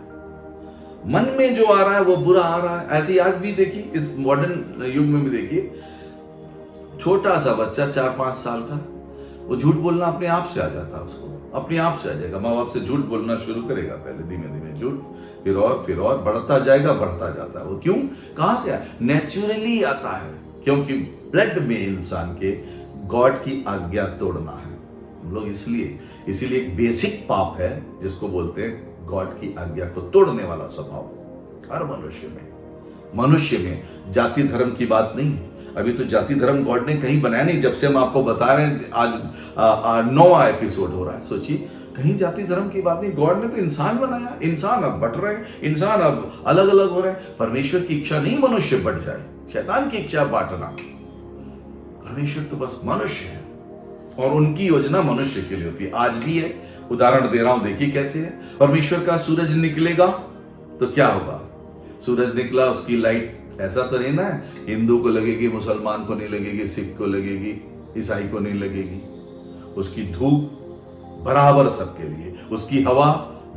मन में जो आ रहा है वो बुरा आ रहा है। ऐसे आज भी देखिए, इस मॉडर्न युग में भी देखिए, छोटा सा बच्चा 4-5 साल का, वो झूठ बोलना अपने आप से आ जाता है, उसको अपने आप से आ जाएगा। माँ बाप से झूठ बोलना शुरू करेगा, पहले धीमे धीमे झूठ, फिर और बढ़ता जाएगा, बढ़ता जाता है। वो क्यों, कहां से आया? नेचुरली आता है, क्योंकि ब्लड में इंसान के गॉड की आज्ञा तोड़ना है। हम लोग इसीलिए एक बेसिक पाप है जिसको बोलते हैं गॉड की आज्ञा को तोड़ने वाला स्वभाव हर मनुष्य में। जाति धर्म की बात नहीं है। अभी तो जाति धर्म गॉड ने कहीं बनाया नहीं। जब से हम आपको बता रहे हैं, आज 9वां एपिसोड हो रहा है, सोचिए, कहीं जाति धर्म की बात नहीं। गॉड ने तो इंसान बनाया, इंसान अब बट रहे हैं, इंसान अब अलग अलग हो रहे हैं। परमेश्वर की इच्छा नहीं मनुष्य बट जाए, शैतान की इच्छा बांटना। परमेश्वर तो बस मनुष्य है, और उनकी योजना मनुष्य के लिए होती है, आज भी है। उदाहरण दे रहा हूं, देखिए कैसे है। परमेश्वर का सूरज निकलेगा तो क्या होगा? सूरज निकला, उसकी लाइट ऐसा तो नहीं ना है, हिंदू को लगेगी, मुसलमान को नहीं लगेगी, सिख को लगेगी, ईसाई को नहीं लगेगी। उसकी धूप बराबर सबके लिए, उसकी हवा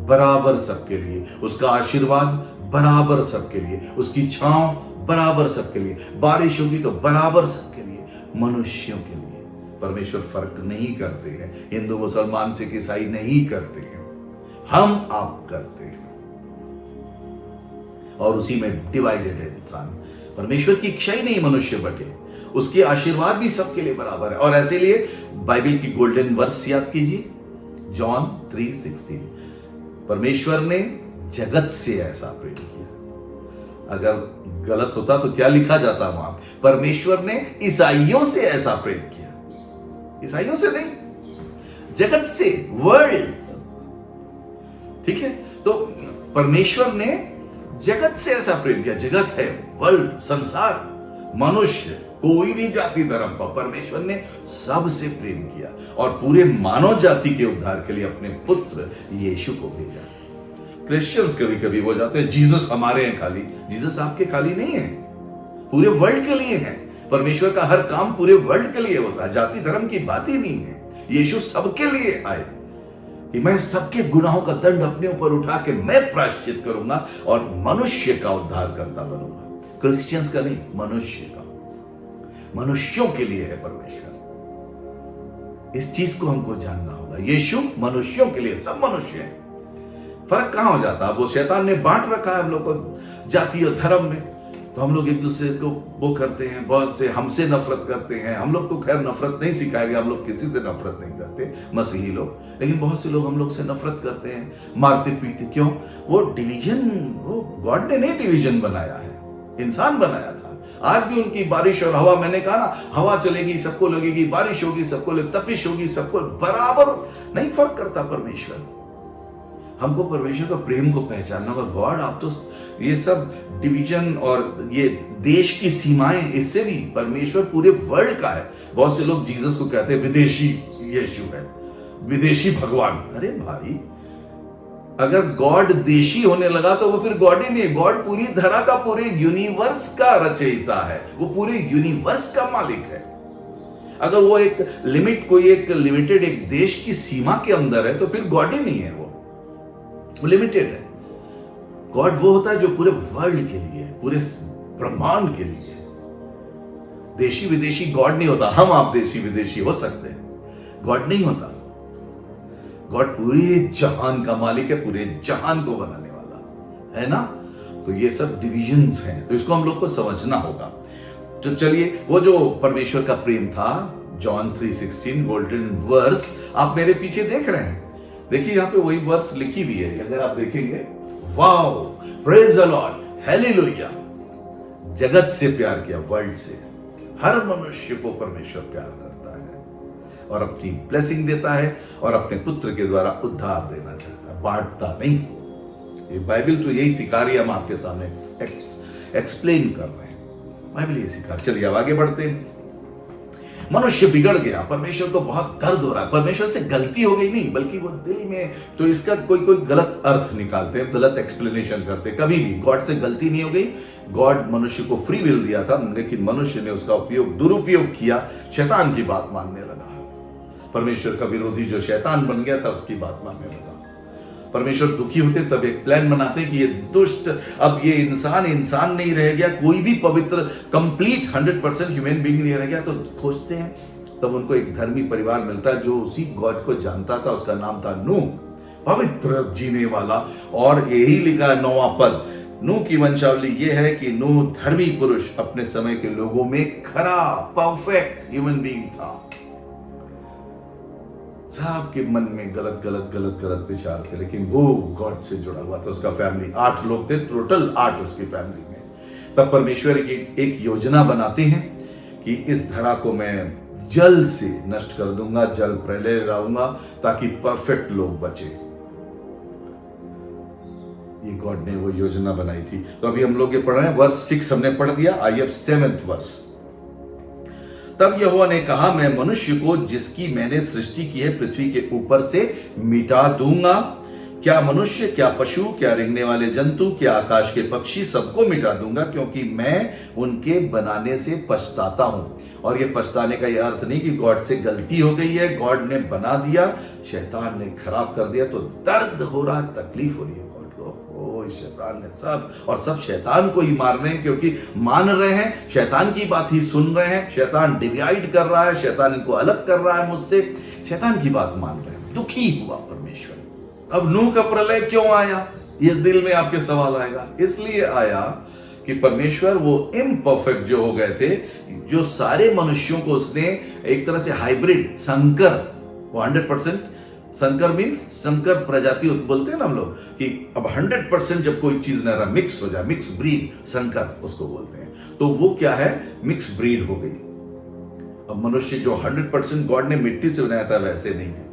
बराबर सबके लिए, उसका आशीर्वाद बराबर सबके लिए, उसकी छांव बराबर सबके लिए, बारिश होगी तो बराबर सबके लिए, मनुष्यों के लिए। परमेश्वर फर्क नहीं करते हैं, हिंदू मुसलमान सिख ईसाई नहीं करते हैं, हम आप करते हैं, और उसी में डिवाइडेड है इंसान। परमेश्वर की इच्छा ही नहीं मनुष्य बटे, उसके आशीर्वाद भी सबके लिए बराबर है। और ऐसे लिए बाइबल की गोल्डन वर्स याद कीजिए, जॉन 3:16, परमेश्वर ने जगत से ऐसा प्रेम किया। अगर गलत होता तो क्या लिखा जाता वहां? परमेश्वर ने ईसाइयों से ऐसा प्रेम किया। ईसाइयों से नहीं, जगत से, वर्ल्ड। ठीक है, तो परमेश्वर ने जगत से ऐसा प्रेम किया। जगत है वर्ल्ड, संसार, मनुष्य, कोई भी जाति धर्म का, परमेश्वर ने सबसे प्रेम किया, और पूरे मानव जाति के उद्धार के लिए अपने पुत्र यीशु को भेजा। क्रिश्चियंस कभी कभी वो जाते हैं, जीसस हमारे हैं खाली। जीसस आपके खाली नहीं है, पूरे वर्ल्ड के लिए है। परमेश्वर का हर काम पूरे वर्ल्ड के लिए होता है, जाति धर्म की बात ही नहीं है। यीशु सबके लिए आए कि मैं सबके गुनाहों का दंड अपने ऊपर उठा के मैं प्रायश्चित करूंगा और मनुष्य का उद्धार करता बनूंगा। क्रिश्चियंस का नहीं, मनुष्य का, मनुष्यों के लिए है परमेश्वर। इस चीज को हमको जानना होगा। यीशु मनुष्यों के लिए, सब मनुष्य हैं। फर्क कहां हो जाता है? वो शैतान ने बांट रखा है हम लोग को जाति और धर्म में, तो हम लोग एक दूसरे को वो करते हैं, बहुत से हमसे नफरत करते हैं। हम लोग तो खैर नफरत नहीं सिखाए गए, हम लोग किसी से नफरत नहीं करते, मसीही लोग, लेकिन बहुत से लोग हम लोग से नफरत करते हैं, मारते पीटते। क्यों? वो डिवीजन, वो गॉड ने नहीं डिवीजन बनाया है, इंसान बनाया था। आज भी उनकी बारिश और हवा, मैंने कहा ना, हवा चलेगी सबको लगेगी, बारिश होगी सबको लगेगी, तपिश होगी सबको, बराबर नहीं फर्क करता परमेश्वर। हमको परमेश्वर का प्रेम को पहचानना होगा। गॉड, आप तो ये सब डिवीजन और ये देश की सीमाएं, इससे भी परमेश्वर पूरे वर्ल्ड का है। बहुत से लोग जीसस को कहते हैं विदेशी यीशु है, विदेशी भगवान। अरे भाई, अगर गॉड देशी होने लगा तो वो फिर गॉड ही नहीं है। गॉड पूरी धरा का, पूरे यूनिवर्स का रचयिता है, वो पूरे यूनिवर्स का मालिक है। अगर वो एक लिमिट, कोई एक लिमिटेड एक देश की सीमा के अंदर है तो फिर गॉड ही नहीं है, वो लिमिटेड है। गॉड वो होता है जो पूरे वर्ल्ड के लिए, पूरे ब्रह्मांड के लिए। देशी विदेशी गॉड नहीं होता। हम आप देशी विदेशी हो सकते हैं, गॉड नहीं होता। गॉड पूरे जहान का मालिक है, पूरे जहान को बनाने वाला है ना। तो ये सब डिविजन्स हैं, तो इसको हम लोग को समझना होगा। तो चलिए, वो जो परमेश्वर का प्रेम था, जॉन 3:16 गोल्डन वर्स आप मेरे पीछे देख रहे हैं। देखिए यहां पे वही वर्स लिखी भी है, अगर आप देखेंगे, wow, praise the Lord, hallelujah. जगत से प्यार किया, वर्ल्ड से, हर मनुष्य को परमेश्वर प्यार करता है और अपनी ब्लेसिंग देता है और अपने पुत्र के द्वारा उद्धार देना चाहता है, बांटता नहीं। ये बाइबल तो यही सिखा रही है, हम आपके सामने एक्सप्लेन कर रहे हैं, बाइबल यही सिखा। चलिए अब आगे बढ़ते हैं। मनुष्य बिगड़ गया, परमेश्वर को बहुत दर्द हो रहा है। परमेश्वर से गलती हो गई नहीं, बल्कि वो दिल में, तो इसका कोई गलत अर्थ निकालते हैं, गलत एक्सप्लेनेशन करते हैं। कभी भी गॉड से गलती नहीं हो गई। गॉड मनुष्य को फ्री विल दिया था, लेकिन मनुष्य ने उसका दुरुपयोग किया, शैतान की बात मानने लगा। परमेश्वर का विरोधी जो शैतान बन गया था, उसकी बात मानने लगा। परमेश्वर दुखी होते तब एक प्लान बनाते कि ये दुष्ट, अब ये इंसान नहीं रह गया, कोई भी पवित्र कंप्लीट 100% ह्यूमन बीइंग नहीं रह गया, तो खोजते हैं। तब उनको एक धर्मी परिवार मिलता है जो उसी गॉड को जानता था, उसका नाम था नूह, पवित्र जीने वाला। और यही लिखा 9वां पद, नूह की वंशावली ये है कि नूह धर्मी पुरुष, अपने समय के लोगों में खरा, परफेक्ट ह्यूमन बीइंग था। सबके मन में गलत विचार थे, लेकिन वो गॉड से जुड़ा हुआ था। उसका फैमिली 8 लोग थे, टोटल 8 उसकी फैमिली में। तब परमेश्वर की एक योजना बनाते हैं कि इस धरा को मैं जल से नष्ट कर दूंगा, जल प्रलय लाऊंगा ताकि परफेक्ट लोग बचे। ये गॉड ने वो योजना बनाई थी। तो अभी हम लोग ये पढ़ रहे हैं, वर्स 6 हमने पढ़ दिया, आइए 7th वर्स। तब यहोवा ने कहा, मैं मनुष्य को जिसकी मैंने सृष्टि की है पृथ्वी के ऊपर से मिटा दूंगा। क्या मनुष्य, क्या पशु, क्या रेंगने वाले जंतु, क्या आकाश के पक्षी, सबको मिटा दूंगा, क्योंकि मैं उनके बनाने से पछताता हूं। और ये पछताने का यह अर्थ नहीं कि गॉड से गलती हो गई है, गॉड ने बना दिया, शैतान ने खराब कर दिया, तो दर्द हो रहा, तकलीफ हो रही है गॉड को। ओ, शैतान ने सब शैतान को ही मार रहे हैं, क्योंकि मान रहे हैं, शैतान की बात ही सुन रहे हैं। शैतान डिवाइड कर रहा है, शैतान इनको अलग कर रहा है मुझसे, शैतान की बात मान रहे हैं। दुखी हुआ परमेश्वर। अब नूह का प्रलय क्यों आया, ये दिल में आपके सवाल आएगा। इसलिए आया कि परमेश्वर वो इम्परफेक्ट जो हो गए थे, जो सारे मनुष्यों को उसने एक तरह से हाइब्रिड, संकर, वो 100% संकर मीन्स संकर प्रजाति बोलते हैं ना हम लोग, कि अब 100% जब कोई चीज न रहा, मिक्स हो जाए, मिक्स ब्रीड, संकर उसको बोलते हैं। तो वो क्या है, मिक्स ब्रीड हो गई। अब मनुष्य जो 100% गॉड ने मिट्टी से बनाया था वैसे नहीं है।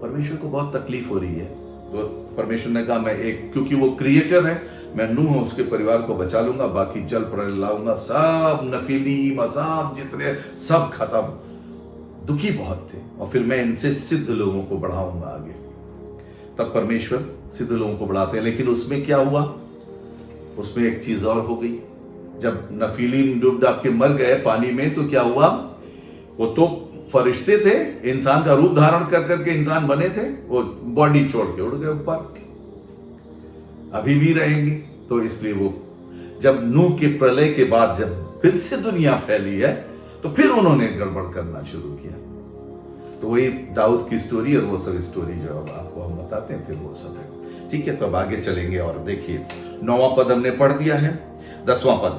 परमेश्वर को बहुत तकलीफ हो रही है, तो परमेश्वर ने कहा, मैं एक, क्योंकि वो क्रिएटर है, मैं नूह उसके परिवार को बचा लूंगा, बाकी जल प्रलय लाऊंगा, सब नफीलीम, अज़ाब जितने सब खत्म। दुखी बहुत थे, और फिर मैं इनसे सिद्ध लोगों को बढ़ाऊंगा आगे। तब परमेश्वर सिद्ध लोगों को बढ़ाते हैं, लेकिन उसमें क्या हुआ, उसमें एक चीज और हो गई। जब नफीलीम डूब डाब के मर गए पानी में, तो क्या हुआ, वो तो फरिश्ते थे, इंसान का रूप धारण कर करके इंसान बने थे, वो बॉडी छोड़ के उड़ गए ऊपर, अभी भी रहेंगे। तो इसलिए वो जब नूह के प्रलय के बाद जब फिर से दुनिया फैली है, तो फिर उन्होंने गड़बड़ करना शुरू किया। तो वही दाऊद की स्टोरी और वो सब स्टोरी जो आपको हम बताते हैं, फिर वो सब है। ठीक है, तो अब आगे चलेंगे और देखिए 9वां पद हमने पढ़ दिया है, 10वां पद।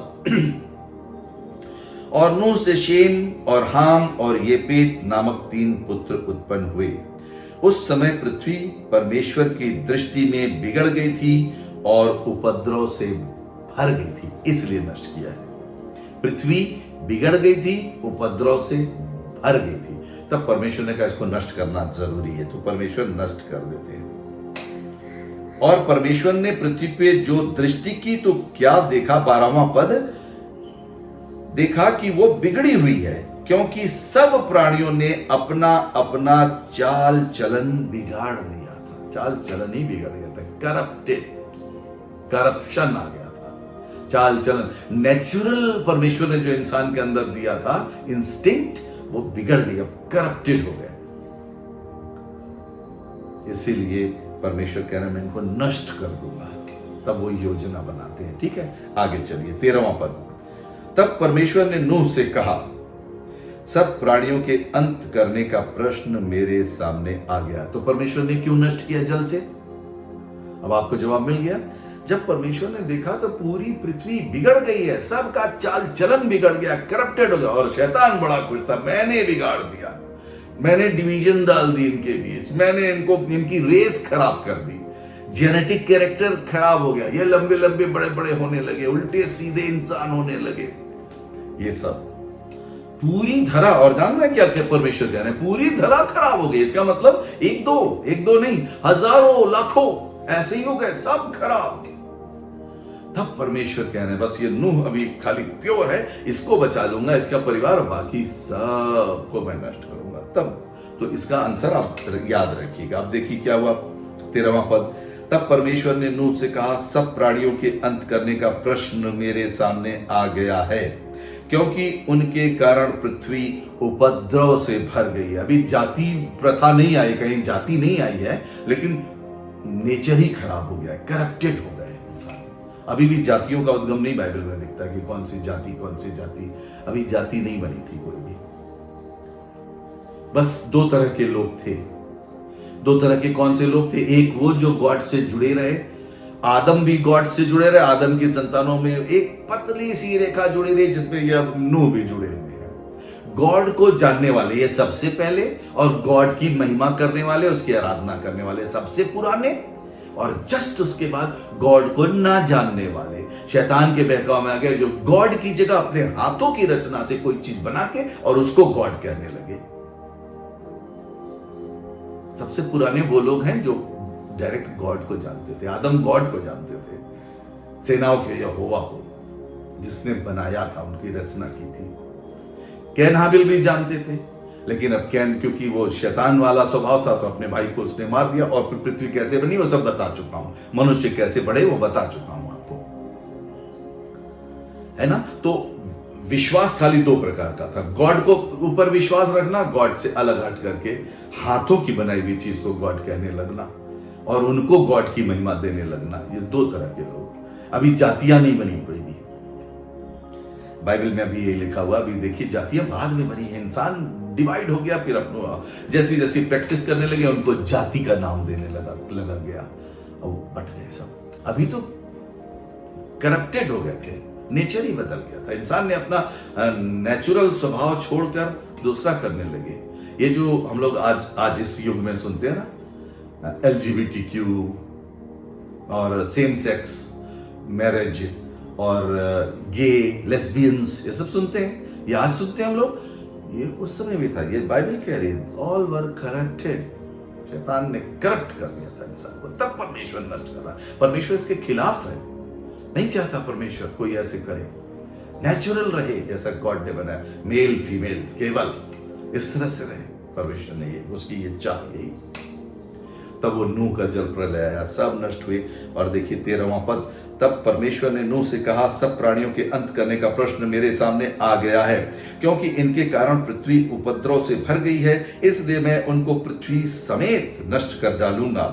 और नूह से शेम और हाम और येपेत नामक 3 पुत्र उत्पन्न हुए। उस समय पृथ्वी परमेश्वर की दृष्टि में बिगड़ गई थी और उपद्रव से भर गई थी, इसलिए नष्ट किया है। पृथ्वी बिगड़ गई थी, उपद्रव से भर गई थी। तब परमेश्वर ने कहा इसको नष्ट करना जरूरी है, तो परमेश्वर नष्ट कर देते हैं। और परमेश्वर ने पृथ्वी पे जो दृष्टि की तो क्या देखा, 12वां पद, देखा कि वो बिगड़ी हुई है, क्योंकि सब प्राणियों ने अपना अपना चाल चलन बिगाड़ लिया था। चाल चलन ही बिगड़ गया था, करप्शन आ गया था। चाल चलन, नेचुरल परमेश्वर ने जो इंसान के अंदर दिया था इंस्टिंक्ट, वो बिगड़ गई, अब करप्टेड हो गया। इसीलिए परमेश्वर कह रहे हैं मैं इनको नष्ट कर दूंगा। तब वो योजना बनाते हैं। ठीक है, आगे चलिए 13वां पद। तब परमेश्वर ने नूह से कहा, सब प्राणियों के अंत करने का प्रश्न मेरे सामने आ गया। तो परमेश्वर ने क्यों नष्ट किया जल से? अब आपको जवाब मिल गया। जब परमेश्वर ने देखा तो पूरी पृथ्वी बिगड़ गई है, सबका चाल चलन बिगड़ गया, करप्टेड हो गया। और शैतान बड़ा खुश था, मैंने बिगाड़ दिया, मैंने डिवीजन डाल दी इनके बीच, मैंने इनकी रेस खराब कर दी, जेनेटिक कैरेक्टर खराब हो गया, ये लंबे लंबे बड़े बड़े होने लगे, उल्टे सीधे इंसान होने लगे। ये सब पूरी धरा, और जान रहे क्या क्या परमेश्वर कह रहे हैं, पूरी धरा खराब हो गई। इसका मतलब एक दो नहीं, हजारों लाखों ऐसे ही हो गए, सब खराब। तब परमेश्वर कह रहे हैं बस ये नूह अभी खाली प्योर है, इसको बचा लूंगा, इसका परिवार, और बाकी सबको मैं नष्ट करूंगा। तब तो इसका आंसर आप याद रखिएगा। आप देखिए क्या हुआ, 13वां पद। तब परमेश्वर ने नूह से कहा, सब प्राणियों के अंत करने का प्रश्न मेरे सामने आ गया है, क्योंकि उनके कारण पृथ्वी उपद्रव से भर गई है। अभी जाति प्रथा नहीं आई, कहीं जाति नहीं आई है, लेकिन नेचर ही खराब हो गया है, करप्टेड हो गए इंसान। अभी भी जातियों का उद्गम नहीं बाइबल में दिखता कि कौन सी जाति, अभी जाति नहीं बनी थी कोई भी। बस दो तरह के लोग थे। दो तरह के कौन से लोग थे? एक वो जो गॉड से जुड़े रहे, आदम भी गॉड से जुड़े रहे, आदम की संतानों में एक पतली सी रेखा जुड़ी रही जिसमें ये अब नूह भी जुड़े हुए हैं। गॉड को जानने वाले ये सबसे पहले, और गॉड की महिमा करने वाले, उसकी आराधना करने वाले सबसे पुराने, और जस्ट उसके बाद गॉड को ना जानने वाले, शैतान के बहकाव में आ गए, जो गॉड की जगह अपने हाथों की रचना से कोई चीज बना के और उसको गॉड कहने लगे। सबसे पुराने वो लोग हैं जो डायरेक्ट गॉड को जानते थे। आदम गॉड को जानते थे, सेनाओं के यहोवा को, जिसने बनाया था, उनकी रचना की थी। कैन हाबिल भी जानते थे, लेकिन अब कैन क्योंकि वो शैतान वाला स्वभाव था तो अपने भाई को उसने मार दिया। और फिर पृथ्वी कैसे बनी वो सब बता चुका हूं, मनुष्य कैसे बढ़े वो बता चुका हूं आपको, है ना। तो विश्वास खाली दो प्रकार का था, गॉड को ऊपर विश्वास रखना, गॉड से अलग हट करके हाथों की बनाई हुई चीज को गॉड कहने लगना और उनको गॉड की महिमा देने लगना। ये दो तरह के लोग। अभी जातियां नहीं बनी कोई भी, बाइबल में अभी ये लिखा हुआ। अभी देखिए जातियां बाद में बनी है, इंसान डिवाइड हो गया, फिर अपना जैसी जैसी प्रैक्टिस करने लगे उनको जाति का नाम देने लगा गया और बट गए सब। अभी तो करप्टेड हो गए थे, नेचर ही बदल गया था, इंसान ने अपना नेचुरल स्वभाव छोड़कर दूसरा करने लगे। ये जो हम लोग आज इस युग में सुनते हैं ना, LGBTQ और सेम सेक्स मैरिज और गे लेस्बियंस, ये सब सुनते हैं, ये आज सुनते हैं हम लोग, ये उस समय भी था। ये बाइबल कह रही है ऑल वर करप्टेड, शैतान ने करप्ट कर दिया था इंसान को, तब परमेश्वर नष्ट कर रहा। परमेश्वर इसके खिलाफ है, नहीं चाहता परमेश्वर कोई ऐसे करे, नेचुरल रहे जैसा गॉड ने बनाया, मेल फीमेल केवल इस तरह से रहे। परमेश्वर ने ये उसकी ये चाह यही। तब वो नूह का जल प्रलय आया, सब नष्ट हुए। और देखिए 13वां पद। तब परमेश्वर ने नूह से कहा, सब प्राणियों के अंत करने का प्रश्न मेरे सामने आ गया है, क्योंकि इनके कारण पृथ्वी उपद्रव से भर गई है, इसलिए मैं उनको पृथ्वी समेत नष्ट कर डालूंगा।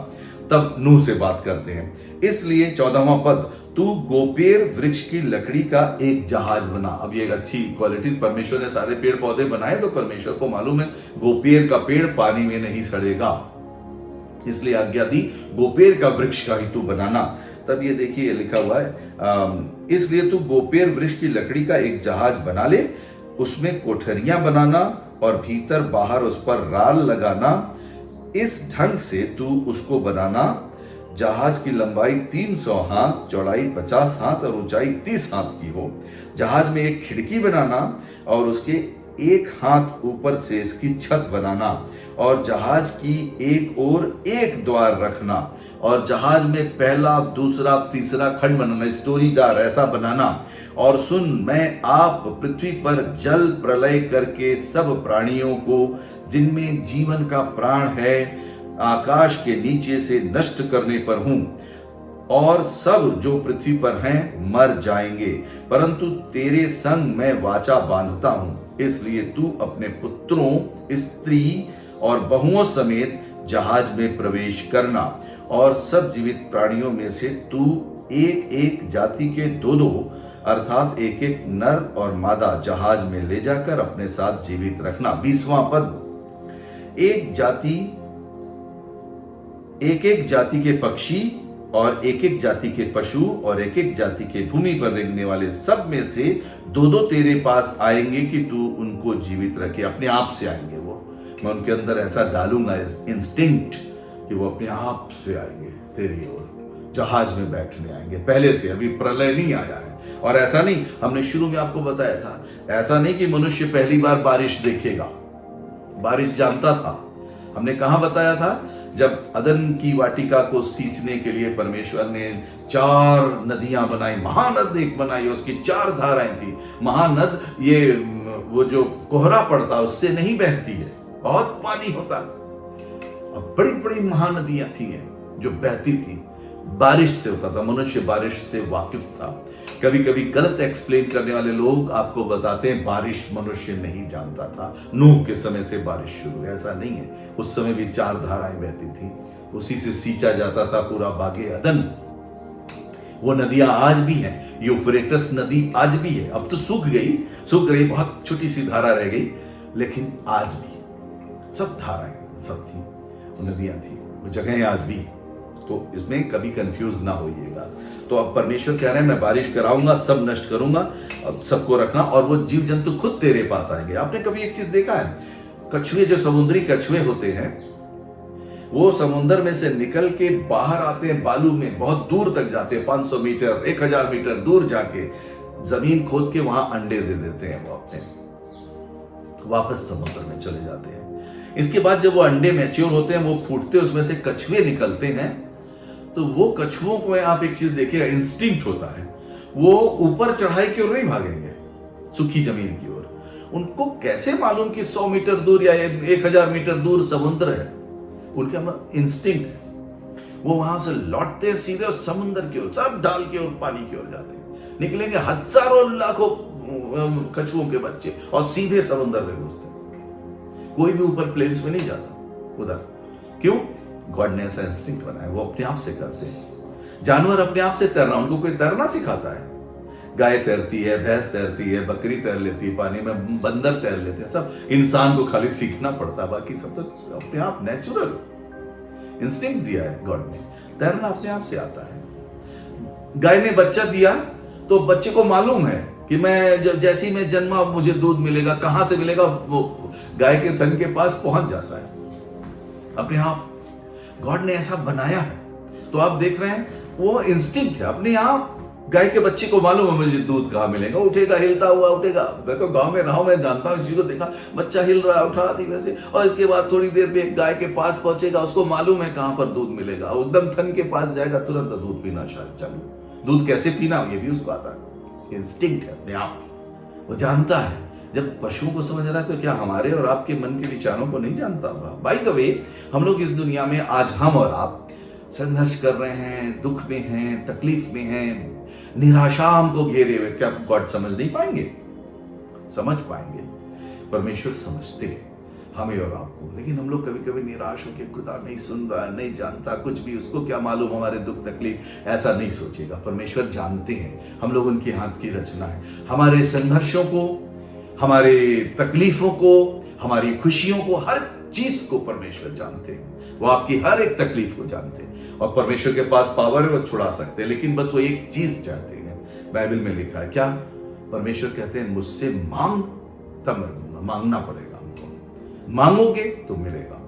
तब नूह से बात करते हैं, इसलिए 14वां पद, तू गोपेर वृक्ष की लकड़ी का एक जहाज बना। अब ये एक अच्छी क्वालिटी, परमेश्वर ने सारे पेड़ पौधे बनाए तो परमेश्वर को मालूम है गोपेर का पेड़ पानी में नहीं सड़ेगा, इसलिए आज्ञा दी गोपेर का वृक्ष का ही तू बनाना। तब ये देखिए लिखा हुआ है, इसलिए तू गोपेर वृक्ष की लकड़ी का एक जहाज बना ले, उसमें कोठरियां बनाना और भीतर बाहर उस पर राल लगाना। इस ढंग से तू उसको बनाना, जहाज की लंबाई 300 हाथ, चौड़ाई 50 हाथ और ऊंचाई 30 हाथ की हो। जहाज में एक खिड़की बनाना और उसके एक हाथ ऊपर से इसकी छत बनाना और जहाज की एक ओर एक द्वार रखना और जहाज में पहला दूसरा तीसरा खंड बनाना, स्टोरीदार ऐसा बनाना। और सुन, मैं आप पृथ्वी पर जल प्रलय करके सब प्राणियों को जिनमें जीवन का प्राण है आकाश के नीचे से नष्ट करने पर हूं और सब जो पृथ्वी पर हैं मर जाएंगे, परंतु तेरे संग मैं वाचा बांधता हूं। इसलिए तू अपने पुत्रों, स्त्री और बहुओं समेत जहाज में प्रवेश करना और सब जीवित प्राणियों में से तू एक एक जाति के दो अर्थात एक एक नर और मादा जहाज में ले जाकर अपने साथ जीवित रखना। 20वां पद, एक एक जाति के पक्षी और एक एक जाति के पशु और एक एक जाति के भूमि पर रेंगने वाले सब में से दो तेरे पास आएंगे कि तू उनको जीवित रखे। अपने आप से आएंगे वो, मैं उनके अंदर ऐसा डालूंगा इंस्टिंक्ट कि वो अपने आप से आएंगे तेरी ओर, जहाज में बैठने आएंगे। पहले से, अभी प्रलय नहीं आया है। और ऐसा नहीं, हमने शुरू में आपको बताया था, ऐसा नहीं कि मनुष्य पहली बार बारिश देखेगा, बारिश जानता था। हमने कहां बताया था, जब अदन की वाटिका को सींचने के लिए परमेश्वर ने 4 नदियां बनाई, महानद एक बनाई, उसकी 4 धाराएं थी। महानद ये वो जो कोहरा पड़ता उससे नहीं बहती है, बहुत पानी होता। अब बड़ी बड़ी महानदियां थी जो बहती थी, बारिश से होता था। मनुष्य बारिश से वाकिफ था। कभी कभी गलत एक्सप्लेन करने वाले लोग आपको बताते हैं बारिश मनुष्य नहीं जानता था, नूह के समय से बारिश शुरू है। ऐसा नहीं है, उस समय भी 4 धाराएं बहती थी, उसी से सींचा जाता था पूरा बागे अदन। वो नदियां आज भी हैं, यूफ्रेटस नदी आज भी है, अब तो सूख रही, बहुत छोटी सी धारा रह गई, लेकिन आज भी सब धाराएं सब थी, वो नदियां थी, वो जगहें आज भी। तो इसमें कभी कंफ्यूज ना होइएगा। तो अब परमेश्वर कह रहे हैं मैं बारिश कराऊंगा, सब नष्ट करूंगा, अब सबको रखना, और वो जीव जंतु खुद तेरे पास आएंगे। आपने कभी एक चीज देखा है, कछुए, जो समुद्री कछुए होते हैं, वो समुद्र में से निकल के बाहर आते हैं, बालू में बहुत दूर तक जाते हैं, 500 मीटर 1000 मीटर दूर जाके जमीन खोद के वहां अंडे दे देते हैं, वो अपने वापस समुद्र में चले जाते हैं। इसके बाद जब वो अंडे मैच्योर होते हैं, वो फूटते, उसमें से कछुए निकलते हैं। तो वो कछुओं को आप एक चीज देखिएगा, इंस्टिंक्ट होता है, वो ऊपर चढ़ाई की ओर नहीं भागेंगे, सूखी जमीन की ओर। उनको कैसे मालूम कि 100 मीटर दूर या 1000 मीटर दूर समुद्र है? उनका इंस्टिंक्ट है। वो वहां से लौटते हैं सीधे समुद्र की ओर, सब ढाल की ओर, पानी की ओर जाते हैं। निकलेंगे हजारों लाखों कछुओं के बच्चे और सीधे समुद्र में घुसते हैं। कोई भी ऊपर प्लेन्स में नहीं जाता उधर। क्यों? गॉड ने ऐसा इंस्टिंक्ट बनाया, वो अपने आप से करते हैं। जानवर अपने आप से तैरना, उनको कोई तैरना सिखाता है? गाय तैरती है, भैंस तैरती है, बकरी तैर लेती है पानी में, बंदर तैर लेते हैं, सब इंसान को खाली सीखना पड़ता है, बाकी सब तो अपने आप नेचुरल इंस्टिंक्ट दिया है गॉड ने। तैरना अपने आप से आता है। गाय ने बच्चा दिया तो बच्चे को मालूम है कि मैं जैसी मैं जन्मा मुझे दूध मिलेगा, कहां से मिलेगा, वो गाय के थन के पास पहुंच जाता है अपने आप। गॉड ने ऐसा बनाया है। तो आप देख रहे हैं वो इंस्टिंक्ट है, अपने आप गाय के बच्चे को मालूम है मुझे दूध कहां मिलेगा, उठेगा, हिलता हुआ उठेगा। मैं तो गांव में रहा हूं, मैं जानता हूं इस चीज को, देखा बच्चा हिल रहा है, उठा धीरे से, और इसके बाद थोड़ी देर में गाय के पास पहुंचेगा, उसको मालूम है कहां पर दूध मिलेगा, एकदम थन के पास जाएगा, तुरंत दूध पीना चालू। दूध कैसे पीना ये भी उसको आता है, इंस्टिंक्ट है अपने आप, वो जानता है। जब पशुओं को समझ रहा है तो क्या हमारे और आपके मन के विचारों को नहीं जानता होगा? बाय द वे, हम लोग इस दुनिया में आज हम और आप संघर्ष कर रहे हैं, दुख में हैं, तकलीफ में हैं, निराशा हमको घेरे हुए। क्या गॉड समझ नहीं पाएंगे? समझ पाएंगे। परमेश्वर समझते हैं हमें और आपको, लेकिन हम लोग कभी कभी निराश होकर खुदा नहीं सुन रहा है, नहीं जानता कुछ भी, उसको क्या मालूम हमारे दुख तकलीफ, ऐसा नहीं सोचेगा। परमेश्वर जानते हैं, हम लोग उनके हाथ की रचना है। हमारे संघर्षों को, हमारे तकलीफों को, हमारी खुशियों को, हर चीज को परमेश्वर जानते हैं। वो आपकी हर एक तकलीफ को जानते हैं, और परमेश्वर के पास पावर है, वो छुड़ा सकते हैं, लेकिन बस वो एक चीज चाहते हैं। बाइबल में लिखा है क्या? परमेश्वर कहते हैं मुझसे मांग तब मैं दूंगा। मांगना पड़ेगा हमको, मांगोगे तो मिलेगा।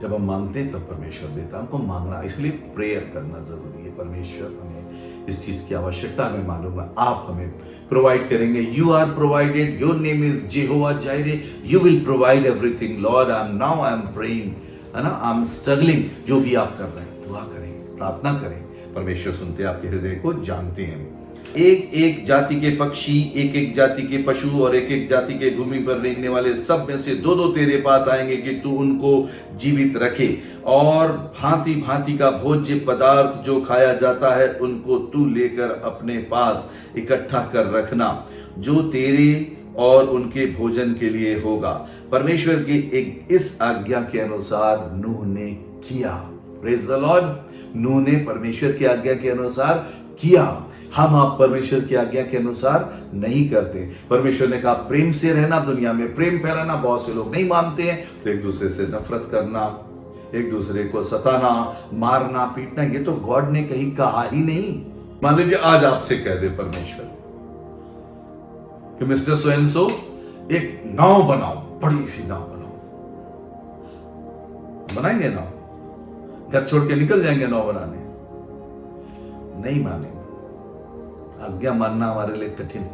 जब हम मांगते हैं तब परमेश्वर देता है। हमको मांगना, इसलिए प्रेयर करना जरूरी है। परमेश्वर हमें इस चीज की आवश्यकता हमें मालूम है, आप हमें प्रोवाइड करेंगे। You are provided, your name is Jehovah Jireh, you will provide everything Lord. I am praying, है ना, आई एम स्ट्रगलिंग। जो भी आप कर रहे हैं, दुआ करें, प्रार्थना करें, परमेश्वर सुनते हैं, आपके हृदय को जानते हैं। एक एक जाति के पक्षी, एक एक जाति के पशु और एक एक जाति के भूमि पर रेंगने वाले सब में से दो दो तेरे पास आएंगे कि तू उनको जीवित रखे, और भांति भांति का भोज्य पदार्थ जो खाया जाता है उनको तू लेकर अपने पास इकट्ठा कर रखना, जो तेरे और उनके भोजन के लिए होगा। परमेश्वर की एक इस आज्ञा के अनुसार नूह ने किया। Praise the Lord. नूह ने परमेश्वर की आज्ञा के अनुसार किया। हम आप परमेश्वर की आज्ञा के अनुसार नहीं करते। परमेश्वर ने कहा प्रेम से रहना, दुनिया में प्रेम फैलाना। बहुत से लोग नहीं मानते हैं, तो एक दूसरे से नफरत करना, एक दूसरे को सताना, मारना, पीटना, ये तो गॉड ने कहीं कहा ही नहीं। मान लीजिए आज आपसे कह दे परमेश्वर कि मिस्टर सो एंड सो एक नाव बनाओ, बड़ी सी नाव बनाओ, बनाएंगे नाव? घर छोड़ के निकल जाएंगे नाव बनाने? नहीं मानेंगे। आज्ञा मानना हमारे लिए कठिन,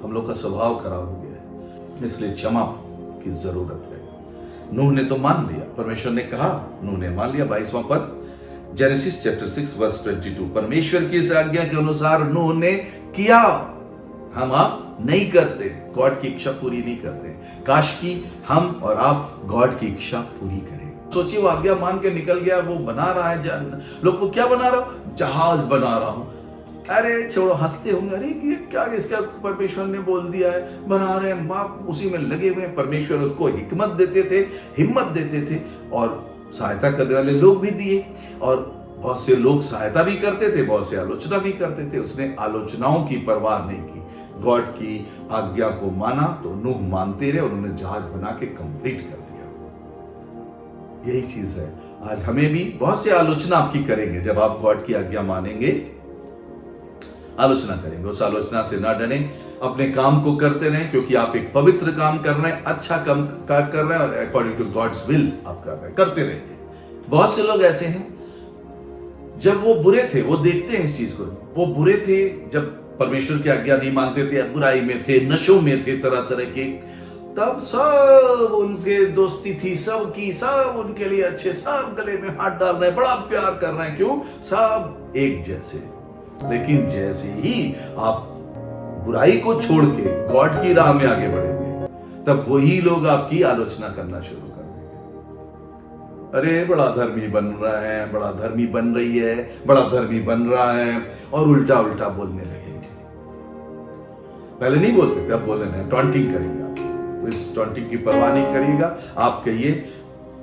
हम लोग का स्वभाव खराब हो गया है, इसलिए क्षमा की जरूरत है। नूह ने तो मान लिया, परमेश्वर ने कहा, नूह ने मान लिया। 22वां पद, जेनेसिस चैप्टर 6 वर्स 22। परमेश्वर की इस आज्ञा के अनुसार नूह ने किया। हम आप नहीं करते, गॉड की इच्छा पूरी नहीं करते। काश की हम और आप गॉड की इच्छा पूरी करें। सोचिए, वो आज्ञा मान के निकल गया, वो बना रहा है, लोग को क्या बना रहा हूं? जहाज बना रहा हूं। अरे छोड़ो, हंसते होंगे, अरे ये क्या, इसका परमेश्वर ने बोल दिया है, बना रहे हैं, बाप उसी में लगे हुए हैं। परमेश्वर उसको हिकमत देते थे, हिम्मत देते थे, और सहायता करने वाले लोग भी दिए, और बहुत से लोग सहायता भी करते थे, बहुत से आलोचना भी करते थे। उसने आलोचनाओं की परवाह नहीं की, गॉड की आज्ञा को माना, तो नूह मानते रहे, उन्होंने जहाज बना के कंप्लीट कर दिया। यही चीज है, आज हमें भी बहुत से आलोचना आपकी करेंगे, जब आप गॉड की आज्ञा मानेंगे, आलोचना करेंगे। उस आलोचना से ना डरें, अपने काम को करते रहें, क्योंकि आप एक पवित्र काम कर रहे हैं, अच्छा काम कर रहे हैं, और अकॉर्डिंग टू गॉड्स विल आप कर रहे हैं, करते रहिए। बहुत से लोग ऐसे हैं, जब वो बुरे थे, वो देखते हैं इस चीज को, वो बुरे थे जब परमेश्वर की आज्ञा नहीं मानते थे, बुराई में थे, नशों में थे, तरह तरह के, तब सब उनसे दोस्ती थी, सब की सब उनके लिए अच्छे, सब गले में हाथ डाल रहे हैं, बड़ा प्यार कर रहे हैं, क्यों? सब एक जैसे। लेकिन जैसे ही आप बुराई को छोड़ के गॉड की राह में आगे बढ़ेंगे, तब वही लोग आपकी आलोचना करना शुरू कर देंगे। अरे बड़ा धर्मी बन रहा है, बड़ा धर्मी बन रही है, बड़ा धर्मी बन रहा है, और उल्टा उल्टा बोलने लगेंगे। पहले नहीं बोलते थे, अब बोलने लगे, टॉन्टिंग करेंगे आप। तो इस टॉन्टिंग की परवाह नहीं करिएगा। आप कहिए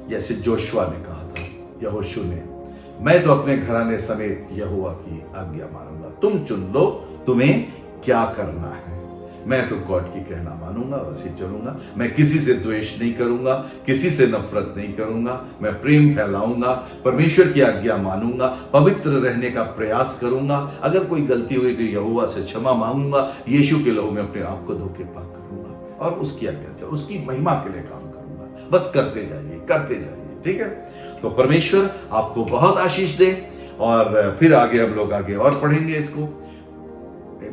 जैसे जोशुआ ने कहा था, यहोशू ने, मैं तो अपने घराने समेत यहोवा की आज्ञा मानूंगा, तुम चुन लो तुम्हें क्या करना है। मैं तो गॉड की कहना मानूंगा, वैसे चलूंगा। मैं किसी से द्वेष नहीं करूंगा, किसी से नफरत नहीं करूंगा, मैं प्रेम फैलाऊंगा, परमेश्वर की आज्ञा मानूंगा, पवित्र रहने का प्रयास करूंगा। अगर कोई गलती हुई तो यहोवा से क्षमा मांगूंगा, यीशु के लहू में अपने आप को धो के पाक करूंगा, और उसकी आज्ञा, उसकी महिमा के लिए काम करूंगा। बस करते जाइए, करते जाइए, ठीक है? तो परमेश्वर आपको बहुत आशीष दे, और फिर आगे हम लोग आगे और पढ़ेंगे इसको।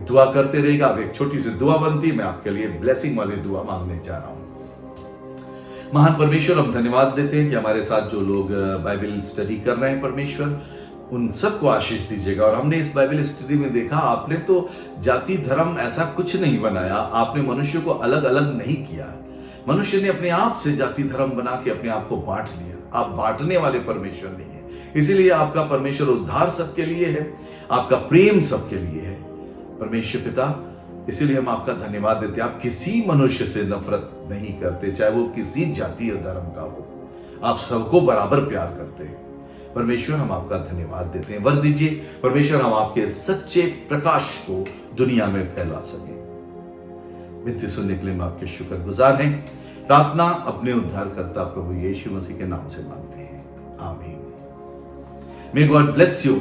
दुआ करते रहेगा। अब एक छोटी सी दुआ बनती, मैं आपके लिए ब्लेसिंग वाली दुआ मांगने जा रहा हूं। महान परमेश्वर, हम धन्यवाद देते हैं कि हमारे साथ जो लोग बाइबल स्टडी कर रहे हैं, परमेश्वर उन सबको आशीष दीजिएगा। और हमने इस बाइबल स्टडी में देखा, आपने तो जाति धर्म ऐसा कुछ नहीं बनाया, आपने मनुष्य को अलग अलग नहीं किया। मनुष्य ने अपने आप से जाति धर्म बना के अपने आप को बांट लिया। आप बांटने वाले परमेश्वर नहीं है, इसीलिए आपका परमेश्वर उद्धार सबके लिए है, आपका प्रेम सबके लिए है परमेश्वर पिता। इसीलिए हम आपका धन्यवाद देते हैं। आप किसी मनुष्य से नफरत नहीं करते, चाहे वो किसी जाति या धर्म का हो, आप सबको बराबर प्यार करते हैं। परमेश्वर, हम आपका धन्यवाद देते हैं। वर दीजिए परमेश्वर, हम आपके सच्चे प्रकाश को दुनिया में फैला सके। विनती सुनने के लिए हम आपके शुक्रगुजार हैं। प्रार्थना अपने उद्धारकर्ता प्रभु यीशु मसीह के नाम से मांगते हैं, आमीन। May God bless you.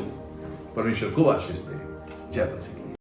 परमेश्वर को आशीष दे। जय मसीह।